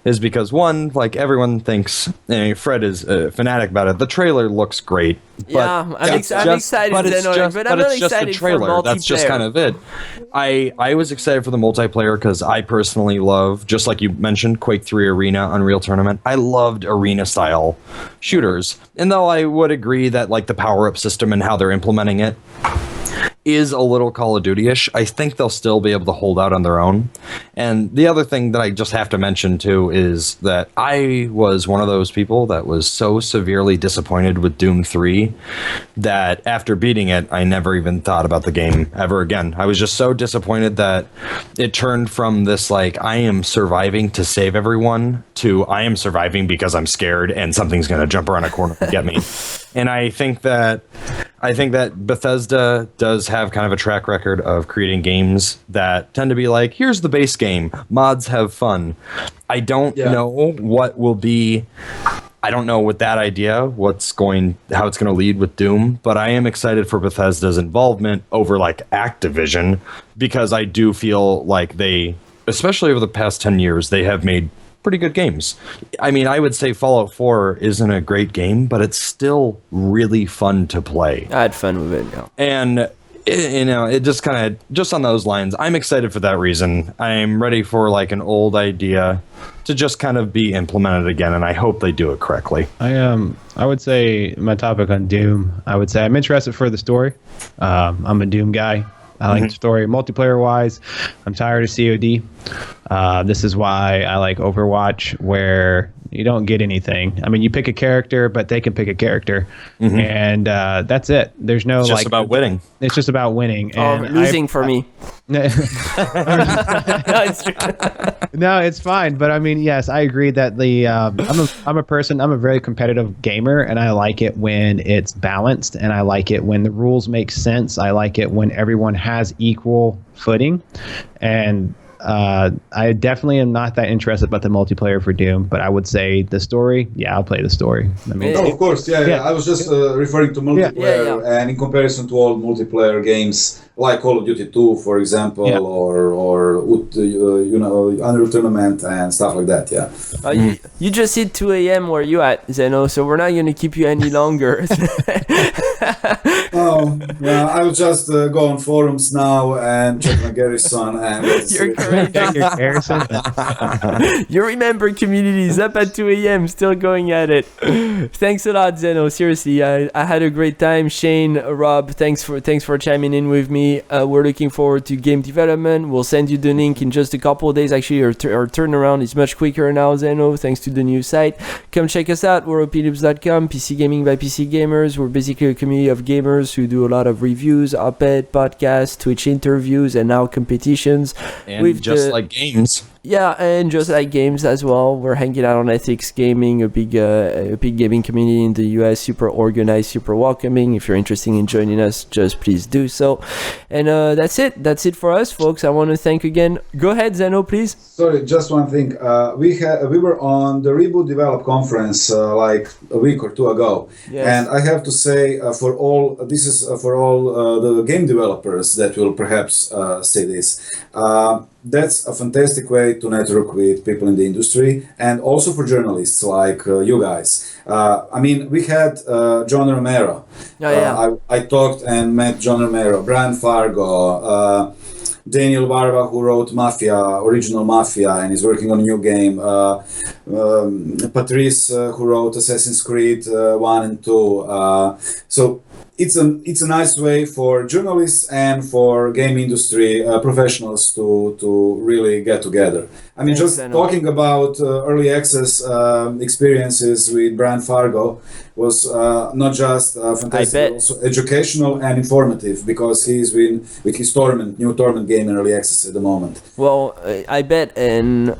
Is because one, like everyone thinks, Fred is a fanatic about it. The trailer looks great. Yeah, I'm excited, but it's Zeno, just, but but I'm it's really just excited the trailer. for That's just multiplayer. kind of it. I was excited for the multiplayer because I personally love, just like you mentioned, Quake 3 Arena, Unreal Tournament. I loved arena style shooters. And though I would agree that like the power up system and how they're implementing it is a little Call of Duty-ish, I think they'll still be able to hold out on their own. And the other thing that I just have to mention too is that I was one of those people that was so severely disappointed with Doom 3 that after beating it, I never even thought about the game ever again. I was just so disappointed that it turned from this like I am surviving to save everyone to I am surviving because I'm scared and something's going to jump around a corner and get me. And I think that Bethesda does have kind of a track record of creating games that tend to be like, here's the base game, mods have fun. I don't know what will be. I don't know with that idea how it's going to lead with Doom, but I am excited for Bethesda's involvement over like Activision, because I do feel like they, especially over the past 10 years, they have made pretty good games. I mean, I would say Fallout 4 isn't a great game, but it's still really fun to play. I had fun with it. Yeah. And it just kind of just on those lines, I'm excited for that reason. I'm ready for like an old idea to just kind of be implemented again, and I hope they do it correctly. I would say my topic on Doom, I would say I'm interested for the story. I'm a Doom guy. I like the story. Multiplayer wise, I'm tired of COD. This is why I like Overwatch, where you don't get anything. I mean, you pick a character, but they can pick a character, and that's it. There's no It's just like about winning. It's just about winning. Oh, And losing for me. No, No, it's true. no, it's fine. But I mean, yes, I agree that I'm a very competitive gamer, and I like it when it's balanced, and I like it when the rules make sense. I like it when everyone has equal footing, and I definitely am not that interested about the multiplayer for Doom, but I would say the story, yeah, I'll play the story. I mean, No, of course, yeah. I was just referring to multiplayer, Yeah. and in comparison to old multiplayer games like Call of Duty 2, for example, Yeah. or Unreal Tournament and stuff like that. Yeah. You just hit 2 a.m. where you at, Zeno, so we're not going to keep you any longer. Oh, yeah. I will just go on forums now and check my Garrison and. You're great. Harrison. You remember communities up at 2 a.m. still going at it. Thanks a lot, Zeno. Seriously, I had a great time. Shane, Rob, thanks for chiming in with me. We're looking forward to game development. We'll send you the link in just a couple of days. Actually, our turnaround is much quicker now, Zeno, thanks to the new site. Come check us out. We're opnoobs.com, PC Gaming by PC Gamers. We're basically a community of gamers who do a lot of reviews, op-ed, podcasts, Twitch interviews, and now competitions. And With just the- like games. Yeah, and just like games as well. We're hanging out on Ethics Gaming, a big gaming community in the US, super organized, super welcoming. If you're interested in joining us, just please do so. And that's it. That's it for us, folks. I want to thank again. Go ahead, Zeno, please. Sorry, just one thing. We were on the Reboot Develop conference like a week or two ago, Yes. and I have to say for all the game developers that will perhaps say this. That's a fantastic way to network with people in the industry, and also for journalists like you guys. I mean, we had John Romero. Oh, yeah. I talked and met John Romero, Brian Fargo, Daniel Barba, who wrote Mafia, original Mafia, and is working on a new game. Patrice, who wrote Assassin's Creed 1 and 2. So it's a nice way for journalists and for game industry professionals to really get together. I mean, Thanks, just Zeno. talking about early access experiences with Brand Fargo was not just fantastic, bet. but also educational and informative, because he's been with his new tournament game in early access at the moment. Well, I bet, and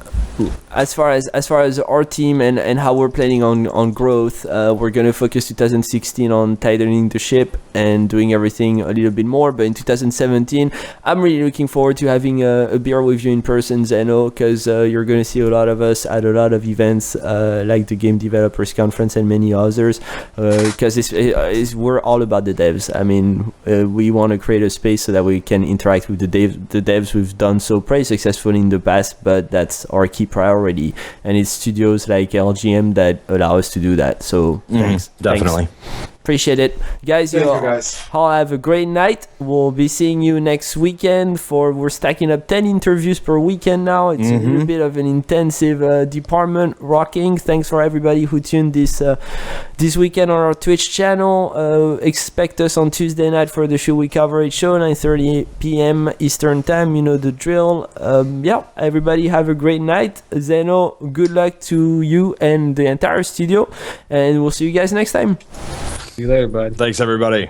as far as our team and how we're planning on growth, we're gonna focus 2016 on tightening the ship and doing everything a little bit more. But in 2017, I'm really looking forward to having a beer with you in person, Zeno, because you're gonna see a lot of us at a lot of events like the Game Developers Conference and many others. Because we're all about the devs. I mean, we want to create a space so that we can interact with the devs we've done so pretty successfully in the past, but that's our key priority. And it's studios like LGM that allow us to do that. So thanks. Definitely. Thanks. Appreciate it. Guys, Thank you you, guys. all have a great night. We'll be seeing you next weekend we're stacking up 10 interviews per weekend now. It's a little bit of an intensive department rocking. Thanks for everybody who tuned this weekend on our Twitch channel. Expect us on Tuesday night for the Should We Cover It show, 9:30 p.m. Eastern time. You know the drill. Yeah, everybody have a great night. Zeno, good luck to you and the entire studio, and we'll see you guys next time. See you later, bud. Thanks, everybody.